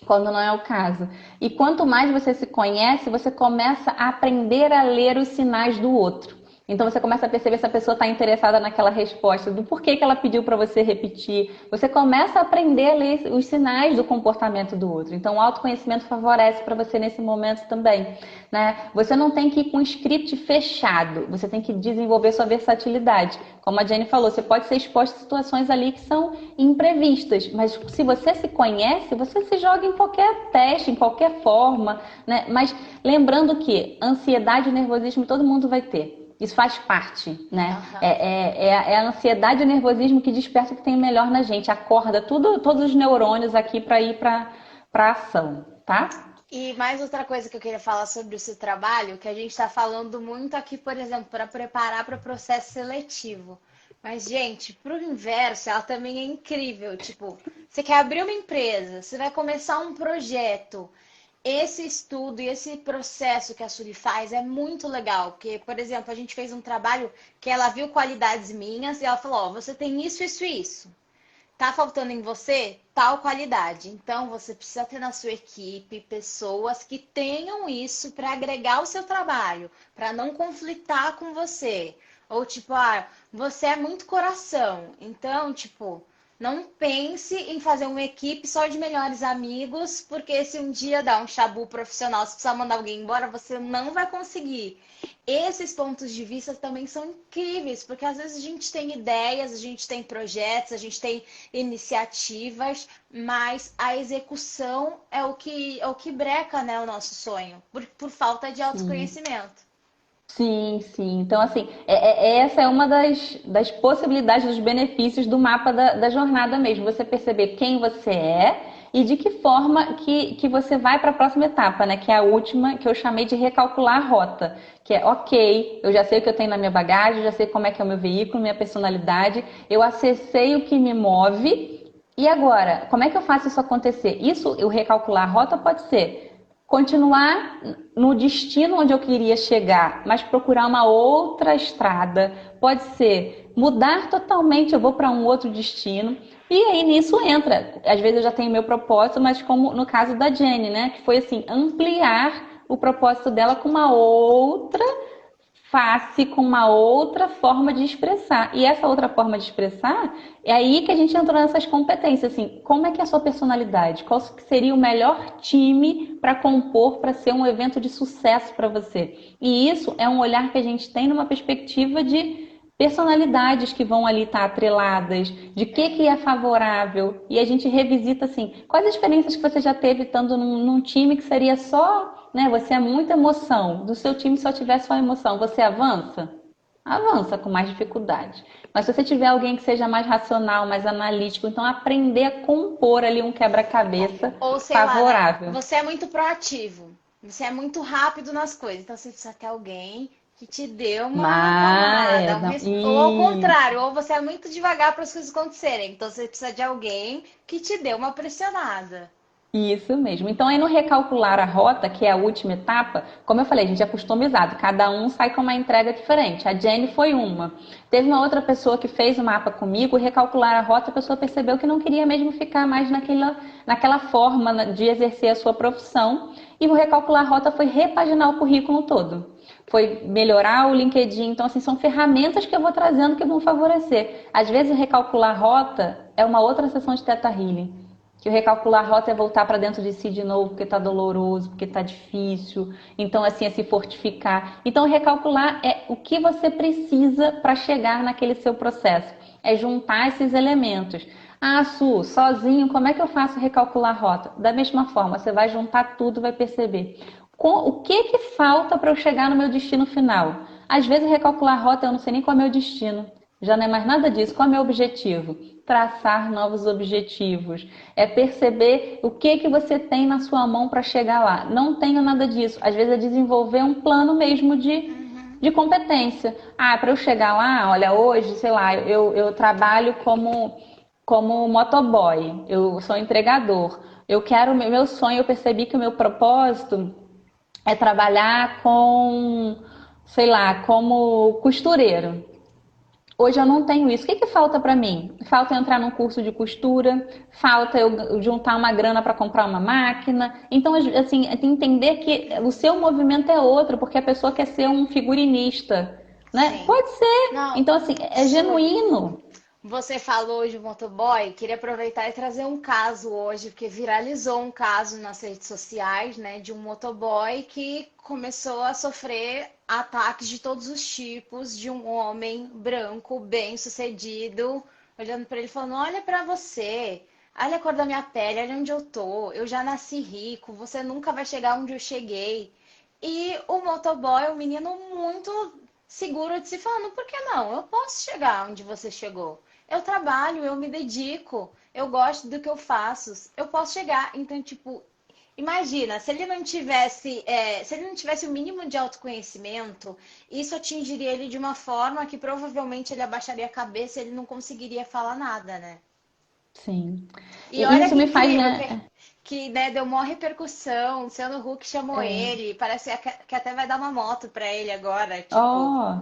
Quando não é o caso. E quanto mais você se conhece, você começa a aprender a ler os sinais do outro. Então você começa a perceber se a pessoa está interessada naquela resposta, do porquê que ela pediu para você repetir. Você começa a aprender a ler os sinais do comportamento do outro. Então o autoconhecimento favorece para você nesse momento também, né? Você não tem que ir com um script fechado, você tem que desenvolver sua versatilidade. Como a Jenny falou, você pode ser exposto a situações ali que são imprevistas, mas se você se conhece, você se joga em qualquer teste, em qualquer forma, né? Mas lembrando que ansiedade e nervosismo todo mundo vai ter. Isso faz parte, né? Aham. É a ansiedade e o nervosismo que desperta o que tem o melhor na gente. Acorda todos os neurônios aqui para ir para ação, tá? E mais outra coisa que eu queria falar sobre o seu trabalho, que a gente está falando muito aqui, por exemplo, para preparar para o processo seletivo. Mas, gente, para o inverso, ela também é incrível. Tipo, você quer abrir uma empresa, você vai começar um projeto. Esse estudo e esse processo que a Suri faz é muito legal, porque, por exemplo, a gente fez um trabalho que ela viu qualidades minhas e ela falou, ó, você tem isso, isso e isso. Tá faltando em você tal qualidade. Então, você precisa ter na sua equipe pessoas que tenham isso para agregar o seu trabalho, para não conflitar com você. Ou tipo, você é muito coração. Então, tipo, não pense em fazer uma equipe só de melhores amigos, porque se um dia dar um chabu profissional, se precisar mandar alguém embora, você não vai conseguir. Esses pontos de vista também são incríveis, porque às vezes a gente tem ideias, a gente tem projetos, a gente tem iniciativas, mas a execução é o que breca, né, o nosso sonho, por falta de Sim. autoconhecimento. Sim, sim. Então, assim, essa é uma das possibilidades, dos benefícios do mapa da jornada mesmo. Você perceber quem você é e de que forma que você vai para a próxima etapa, né? Que é a última, que eu chamei de recalcular a rota. Que é, ok, eu já sei o que eu tenho na minha bagagem, já sei como é que é o meu veículo, minha personalidade, eu acessei o que me move. E agora, como é que eu faço isso acontecer? Isso, o recalcular a rota pode ser continuar no destino onde eu queria chegar, mas procurar uma outra estrada. Pode ser mudar totalmente, eu vou para um outro destino. E aí nisso entra. Às vezes eu já tenho meu propósito, mas como no caso da Jenny, né? Que foi assim, ampliar o propósito dela com uma outra face, com uma outra forma de expressar. E essa outra forma de expressar é aí que a gente entrou nessas competências, assim, como é que é a sua personalidade? Qual seria o melhor time para compor, para ser um evento de sucesso para você? E isso é um olhar que a gente tem numa perspectiva de personalidades que vão ali estar atreladas, de que é favorável, e a gente revisita assim, quais as experiências que você já teve estando num time que seria só, né, você é muita emoção, do seu time só tiver só emoção, você avança? Avança com mais dificuldade. Mas se você tiver alguém que seja mais racional, mais analítico, então aprender a compor ali um quebra-cabeça Ou sei lá, né? favorável. Você é muito proativo, você é muito rápido nas coisas, então você precisa ter alguém que te dê uma palmada, Não, ou ao isso. contrário, ou você é muito devagar para as coisas acontecerem, então você precisa de alguém que te dê uma pressionada. Isso mesmo. Então, aí no recalcular a rota, que é a última etapa, como eu falei, a gente é customizado, cada um sai com uma entrega diferente. A Jenny foi uma. Teve uma outra pessoa que fez o mapa comigo, recalcular a rota, a pessoa percebeu que não queria mesmo ficar mais naquela forma de exercer a sua profissão. E o recalcular a rota foi repaginar o currículo todo. Foi melhorar o LinkedIn. Então, assim, são ferramentas que eu vou trazendo que vão favorecer. Às vezes, o recalcular a rota é uma outra sessão de Theta Healing. Que o recalcular a rota é voltar para dentro de si de novo, porque está doloroso, porque está difícil. Então, assim, é se fortificar. Então, recalcular é o que você precisa para chegar naquele seu processo. É juntar esses elementos. Ah, Su, sozinho, como é que eu faço recalcular a rota? Da mesma forma, você vai juntar tudo, vai perceber. O que falta para eu chegar no meu destino final? Às vezes, recalcular a rota, eu não sei nem qual é o meu destino. Já não é mais nada disso. Qual é o meu objetivo? Traçar novos objetivos. É perceber o que você tem na sua mão para chegar lá. Não tenho nada disso. Às vezes é desenvolver um plano mesmo Uhum. de competência. Ah, para eu chegar lá, olha, hoje, sei lá, eu trabalho como motoboy. Eu sou entregador. Eu quero, meu sonho, eu percebi que o meu propósito é trabalhar com, sei lá, como costureiro. Hoje eu não tenho isso. O que que falta para mim? Falta eu entrar num curso de costura, falta eu juntar uma grana para comprar uma máquina. Então, assim, tem que entender que o seu movimento é outro, porque a pessoa quer ser um figurinista, né? Sim. Pode ser. Não, Então, assim, é genuíno. você falou de motoboy, queria aproveitar e trazer um caso hoje, porque viralizou um caso nas redes sociais, né, de um motoboy que começou a sofrer ataques de todos os tipos de um homem branco, bem-sucedido, olhando para ele e falando: "Olha para você, olha a cor da minha pele, olha onde eu tô, eu já nasci rico, você nunca vai chegar onde eu cheguei." E o motoboy, um menino muito seguro de si, falando: "Por que não? Eu posso chegar onde você chegou. Eu trabalho, eu me dedico, eu gosto do que eu faço, eu posso chegar." Então, tipo, imagina, se ele não tivesse o mínimo de autoconhecimento, isso atingiria ele de uma forma que provavelmente ele abaixaria a cabeça e ele não conseguiria falar nada, né? Sim. E E olha isso que me faz, incrível, né? né, deu maior repercussão. O Luciano Huck chamou É. ele, parece que até vai dar uma moto pra ele agora, tipo. Oh,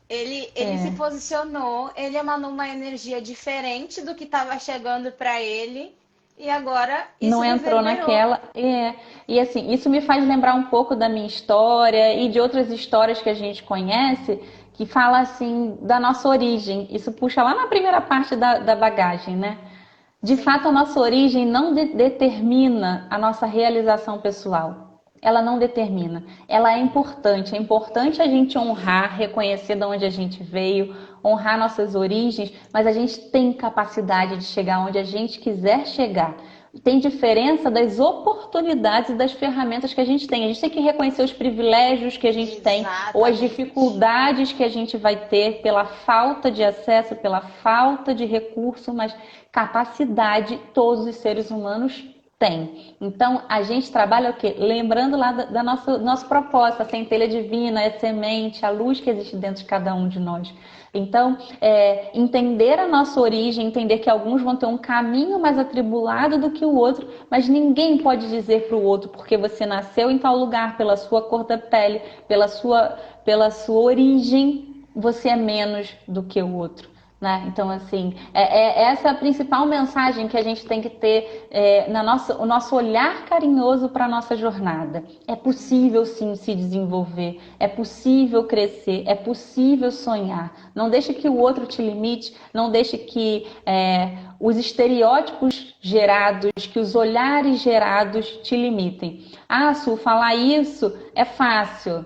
Ele se é. posicionou, ele emanou uma energia diferente do que estava chegando para ele, e agora isso Não entrou reverberou. naquela. É. E assim, isso me faz lembrar um pouco da minha história e de outras histórias que a gente conhece, que fala assim da nossa origem. Isso puxa lá na primeira parte da bagagem, né? De Sim, fato, a nossa origem não determina a nossa realização pessoal. Ela não determina. Ela é importante. É importante a gente honrar, reconhecer de onde a gente veio, honrar nossas origens, mas a gente tem capacidade de chegar onde a gente quiser chegar. Tem diferença das oportunidades e das ferramentas que a gente tem. A gente tem que reconhecer os privilégios que a gente tem ou as exatamente. dificuldades que a gente vai ter pela falta de acesso, pela falta de recurso, mas capacidade todos os seres humanos têm. Então, a gente trabalha o quê? Lembrando lá da nosso propósito, a centelha divina, a semente, a luz que existe dentro de cada um de nós. Então, entender a nossa origem, entender que alguns vão ter um caminho mais atribulado do que o outro, mas ninguém pode dizer para o outro, porque você nasceu em tal lugar, pela sua cor da pele, pela sua origem, você é menos do que o outro. Né? Então, assim, essa é a principal mensagem que a gente tem que ter o nosso olhar carinhoso para a nossa jornada. É possível, sim, se desenvolver, é possível crescer, é possível sonhar. Não deixe que o outro te limite, não deixe que os estereótipos gerados, que os olhares gerados te limitem. Ah, Su, falar isso é fácil.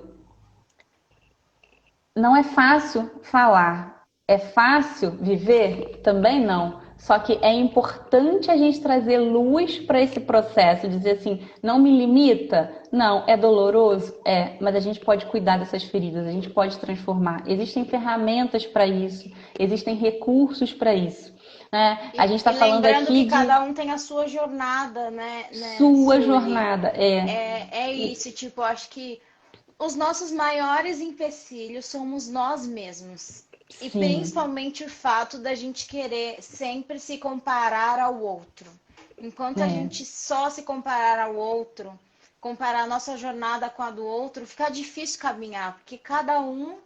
Não é fácil falar. É fácil viver? Também não. Só que é importante a gente trazer luz para esse processo, dizer assim, não me limita? Não. É doloroso? É, mas a gente pode cuidar dessas feridas, a gente pode transformar. Existem ferramentas para isso, existem recursos para isso. Né? A gente E está falando lembrando aqui que de cada um tem a sua jornada, né, sua Sully? jornada. É isso, tipo, eu acho que os nossos maiores empecilhos somos nós mesmos. E Sim, principalmente o fato da gente querer sempre se comparar ao outro. Enquanto a é, gente só se comparar ao outro, comparar a nossa jornada com a do outro, fica difícil caminhar, porque cada um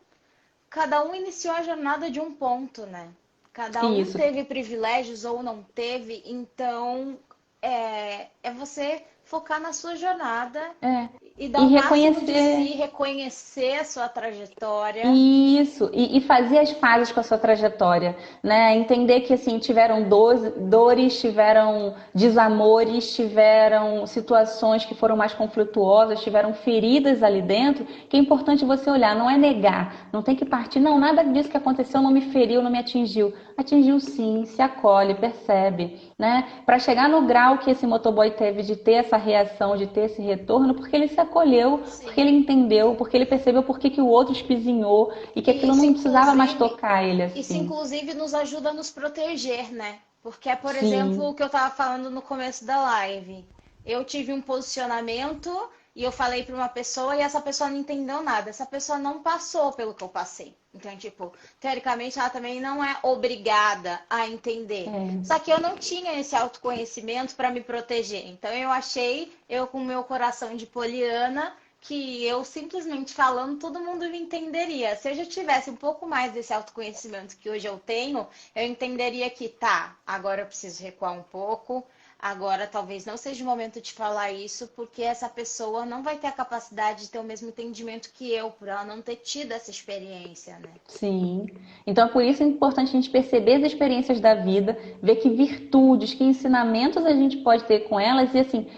iniciou a jornada de um ponto, né? Cada um isso. teve privilégios ou não teve, então é você focar na sua jornada É. e dar E o máximo de si, reconhecer. reconhecer a sua trajetória. Isso, e fazer as pazes com a sua trajetória, né? Entender que assim tiveram dores, tiveram desamores, tiveram situações que foram mais conflituosas, tiveram feridas ali dentro, que é importante você olhar, não é negar, não tem que partir, não, nada disso que aconteceu não me feriu, não me atingiu. Atingiu sim, se acolhe, percebe, né? Para chegar no grau que esse motoboy teve de ter essa reação, de ter esse retorno, porque ele se acolheu, porque ele Sim. entendeu, porque ele percebeu por que o outro espizinhou e que E aquilo não precisava mais tocar ele isso assim. inclusive nos ajuda a nos proteger, né? Porque é, por exemplo, o Sim, que eu estava falando no começo da live. Eu tive um posicionamento e eu falei para uma pessoa e essa pessoa não entendeu nada. Essa pessoa não passou pelo que eu passei. Então, tipo, teoricamente ela também não é obrigada a entender. é, Só que eu não tinha esse autoconhecimento para me proteger. Então eu achei, eu com o meu coração de poliana, que eu simplesmente falando, todo mundo me entenderia. Se eu já tivesse um pouco mais desse autoconhecimento que hoje eu tenho, eu entenderia que tá, agora eu preciso recuar um pouco, agora talvez não seja o momento de falar isso, porque essa pessoa não vai ter a capacidade de ter o mesmo entendimento que eu, por ela não ter tido essa experiência, né? Sim. Então, por isso é importante a gente perceber as experiências da vida, ver que virtudes, que ensinamentos a gente pode ter com elas e, assim,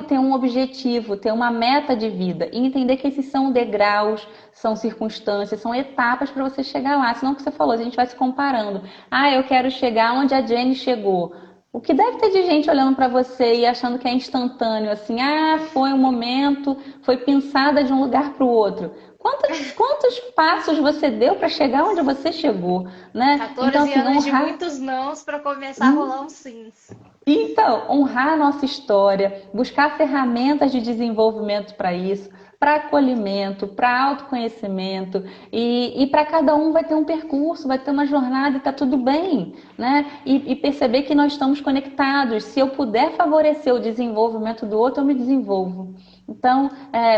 ter um objetivo, ter uma meta de vida e entender que esses são degraus, são circunstâncias, são etapas para você chegar lá. Senão, o que você falou, a gente vai se comparando. Ah, eu quero chegar onde a Jenny chegou. O que deve ter de gente olhando para você e achando que é instantâneo, assim, ah, foi um momento, foi pensada de um lugar para o outro. Quantos passos você deu para chegar onde você chegou, né? Então, 14 assim, anos de honrar. muitos nãos para começar a rolar um sims. Então, honrar a nossa história, buscar ferramentas de desenvolvimento para isso, para acolhimento, para autoconhecimento, e para cada um vai ter um percurso, vai ter uma jornada e tá tudo bem, né? E perceber que nós estamos conectados. Se eu puder favorecer o desenvolvimento do outro, eu me desenvolvo. Então,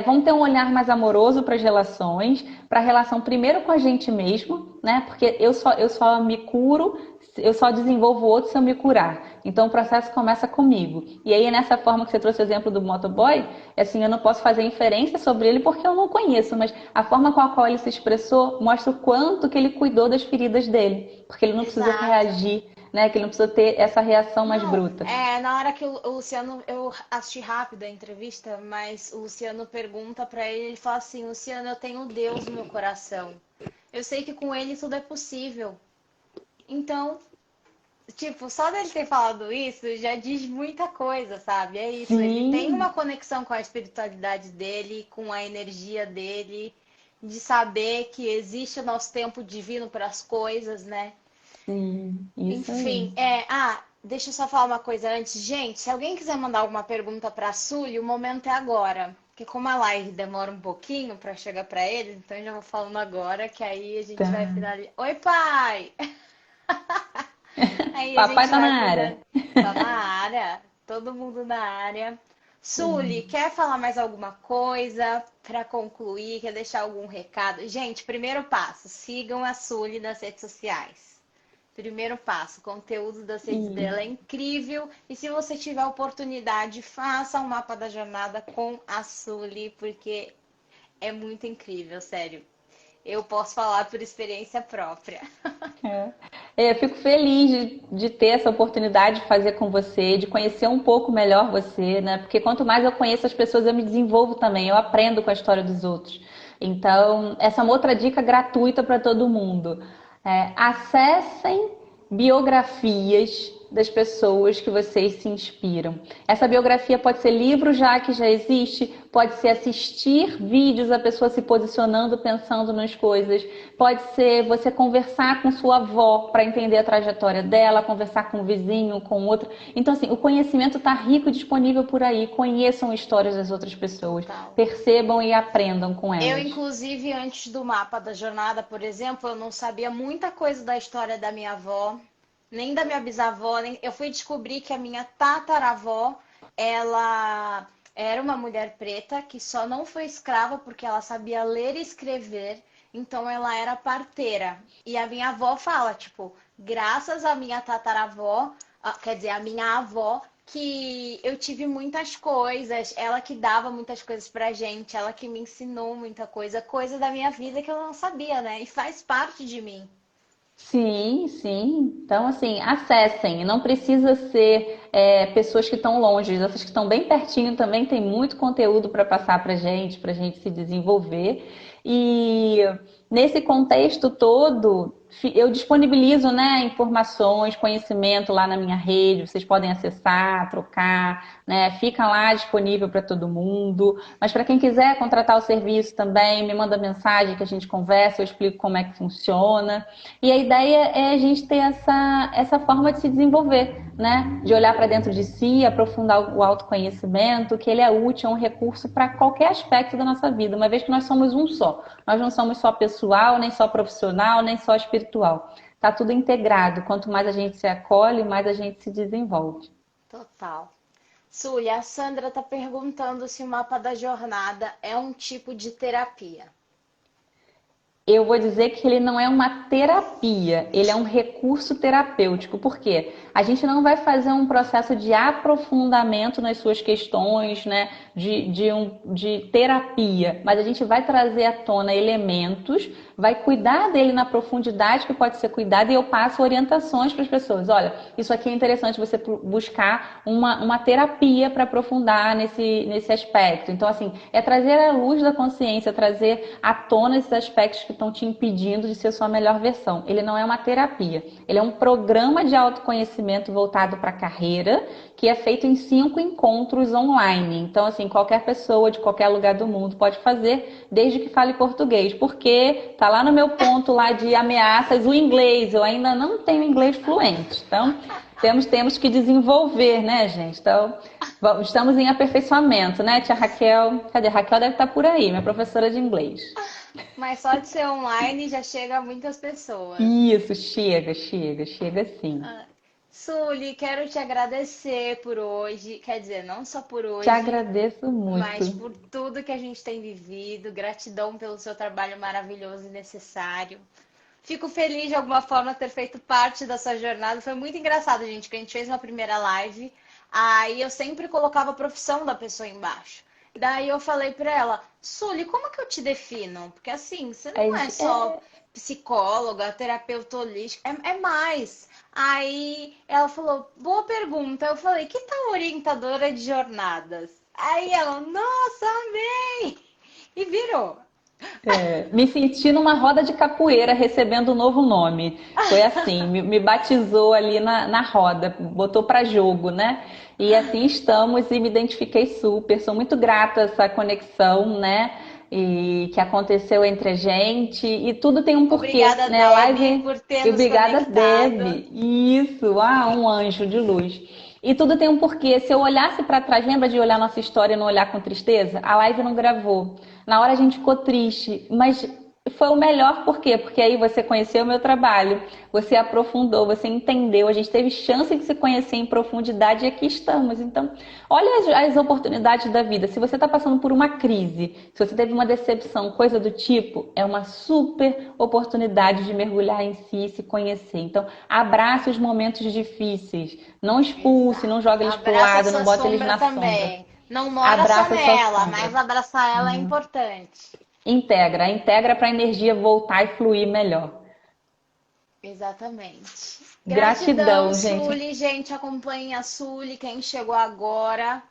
vamos ter um olhar mais amoroso para as relações, para a relação primeiro com a gente mesmo, né? Porque eu só me curo, eu só desenvolvo o outro se eu me curar. Então o processo começa comigo. E aí, nessa forma que você trouxe o exemplo do motoboy, assim, eu não posso fazer inferência sobre ele porque eu não conheço, mas a forma com a qual ele se expressou mostra o quanto que ele cuidou das feridas dele. Porque ele não precisou Exato. reagir, né? Que ele não precisou ter essa reação mais Não, bruta. na hora que o Luciano, eu assisti rápido a entrevista, mas o Luciano pergunta pra ele, ele fala assim, Luciano, eu tenho Deus no meu coração. Eu sei que com ele tudo é possível. Então, tipo, só dele ter falado isso já diz muita coisa, sabe? É isso, ele tem uma Sim, conexão com a espiritualidade dele, com a energia dele, de saber que existe o nosso tempo divino para as coisas, né? sim, isso Enfim, aí. deixa eu só falar uma coisa antes. Gente, se alguém quiser mandar alguma pergunta para a Sully, o momento é agora. Porque como a live demora um pouquinho para chegar para ele, então eu já vou falando agora, que aí a gente vai Tá. finalizar. Oi, pai! Aí a Papai gente tá vai na área. finalizar. Tá na área, todo mundo na área. Sully, quer falar mais alguma coisa para concluir? Quer deixar algum recado? Gente, primeiro passo, sigam a Sully nas redes sociais. Primeiro passo, o conteúdo das redes dela é Isso. incrível. E se você tiver oportunidade, faça um mapa da jornada com a Sully, porque é muito incrível, sério. Eu posso falar por experiência própria. É. Eu fico feliz de ter essa oportunidade de fazer com você, de conhecer um pouco melhor você, né? Porque quanto mais eu conheço as pessoas, eu me desenvolvo também, eu aprendo com a história dos outros. Então, essa é uma outra dica gratuita para todo mundo. Acessem biografias das pessoas que vocês se inspiram. Essa biografia pode ser livro já que já existe, pode ser assistir vídeos da pessoa se posicionando, pensando nas coisas, pode ser você conversar com sua avó para entender a trajetória dela, conversar com um vizinho, com outro. Então, assim, o conhecimento está rico e disponível por aí. Conheçam histórias das outras pessoas, Total. percebam e aprendam com Eu, elas. inclusive, antes do mapa da jornada, por exemplo, eu não sabia muita coisa da história da minha avó, nem da minha bisavó, nem... Eu fui descobrir que a minha tataravó, ela era uma mulher preta que só não foi escrava porque ela sabia ler e escrever, então ela era parteira. E a minha avó fala, tipo, graças à minha tataravó, quer dizer, a minha avó, que eu tive muitas coisas, ela que dava muitas coisas pra gente, ela que me ensinou muita coisa, coisa da minha vida que eu não sabia, né? E faz parte de mim. Sim, sim. Então, assim, acessem. Não precisa ser pessoas que estão longe. Essas que estão bem pertinho também tem muito conteúdo para passar para gente se desenvolver. E nesse contexto todo, eu disponibilizo, né, informações, conhecimento lá na minha rede. Vocês podem acessar, trocar, né? Fica lá disponível para todo mundo. Mas para quem quiser contratar o serviço também, me manda mensagem que a gente conversa, eu explico como é que funciona. E a ideia é a gente ter essa forma de se desenvolver, né? De olhar para dentro de si, aprofundar o autoconhecimento, que ele é útil, é um recurso para qualquer aspecto da nossa vida, uma vez que nós somos um só. Nós não somos só pessoal, nem só profissional, nem só espiritual. Tá tudo integrado. Quanto mais a gente se acolhe, mais a gente se desenvolve. Total. Sully, a Sandra tá perguntando se o mapa da jornada é um tipo de terapia. Eu vou dizer que ele não é uma terapia, ele é um recurso terapêutico. Por quê? A gente não vai fazer um processo de aprofundamento nas suas questões, né, de terapia, mas a gente vai trazer à tona elementos, vai cuidar dele na profundidade que pode ser cuidado e eu passo orientações para as pessoas. Olha, isso aqui é interessante você buscar uma terapia para aprofundar nesse aspecto. Então, assim, é trazer à luz da consciência, trazer à tona esses aspectos que estão te impedindo de ser sua melhor versão. Ele não é uma terapia, ele é um programa de autoconhecimento voltado para a carreira, que é feito em 5 encontros online. Então, assim, qualquer pessoa de qualquer lugar do mundo pode fazer, desde que fale português, porque tá lá no meu ponto lá de ameaças o inglês. Eu ainda não tenho inglês fluente, então temos que desenvolver, né, gente? Então, estamos em aperfeiçoamento, né, tia Raquel? Cadê? A Raquel deve estar por aí, minha professora de inglês. Mas só de ser online já chega a muitas pessoas. Isso, chega sim. Sully, quero te agradecer por hoje. Quer dizer, não só por Te hoje, agradeço mas muito. por tudo que a gente tem vivido. Gratidão pelo seu trabalho maravilhoso e necessário. Fico feliz de alguma forma ter feito parte da sua jornada. Foi muito engraçado, gente, que a gente fez uma primeira live. Aí eu sempre colocava a profissão da pessoa embaixo. Daí eu falei pra ela, Sully, como que eu te defino? Porque assim, você É, não é só psicóloga, terapeuta holística, é mais. Aí ela falou, boa pergunta. Eu falei, que tal orientadora de jornadas? Aí ela, nossa, amei! E virou. me senti numa roda de capoeira recebendo um novo nome. Foi assim, me batizou ali na roda, botou para jogo, né? E assim estamos e me identifiquei super. Sou muito grata a essa conexão, né? E que aconteceu entre a gente. E tudo tem um porquê, Obrigada, né? A Debbie, live. por ter E nos obrigada, conectado. Deb. Isso, um anjo de luz. E tudo tem um porquê. Se eu olhasse para trás, lembra de olhar nossa história e não olhar com tristeza? A live não gravou. Na hora a gente ficou triste, mas foi o melhor por quê? Porque aí você conheceu o meu trabalho, você aprofundou, você entendeu, a gente teve chance de se conhecer em profundidade e aqui estamos. Então, olha as oportunidades da vida. Se você está passando por uma crise, se você teve uma decepção, coisa do tipo, é uma super oportunidade de mergulhar em si e se conhecer. Então, abrace os momentos difíceis, não expulse, não Exato. joga eles pro Abraça a lado, não sua bota eles sombra na sombra. também. Não mora só Abraça a sua nela, sombra. mas abraçar ela é importante. Integra para a energia voltar e fluir melhor. Exatamente. Gratidão, Gratidão, gente. Sully. Gente, acompanhe a Sully, quem chegou agora.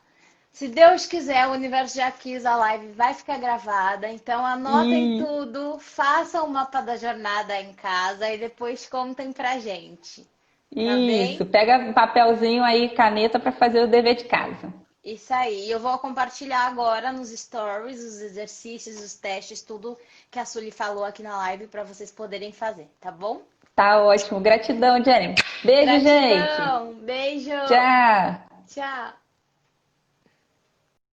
Se Deus quiser, o universo já quis, a live vai ficar gravada. Então anotem E tudo, façam o mapa da jornada em casa e depois contem pra gente. Tá isso, bem? pega papelzinho aí, caneta para fazer o dever de casa. Isso aí. Eu vou compartilhar agora nos stories os exercícios, os testes, tudo que a Sully falou aqui na live para vocês poderem fazer, tá bom? Tá ótimo. Gratidão, Jenny. Beijo, gente. Gratidão. Beijo. Tchau. Tchau.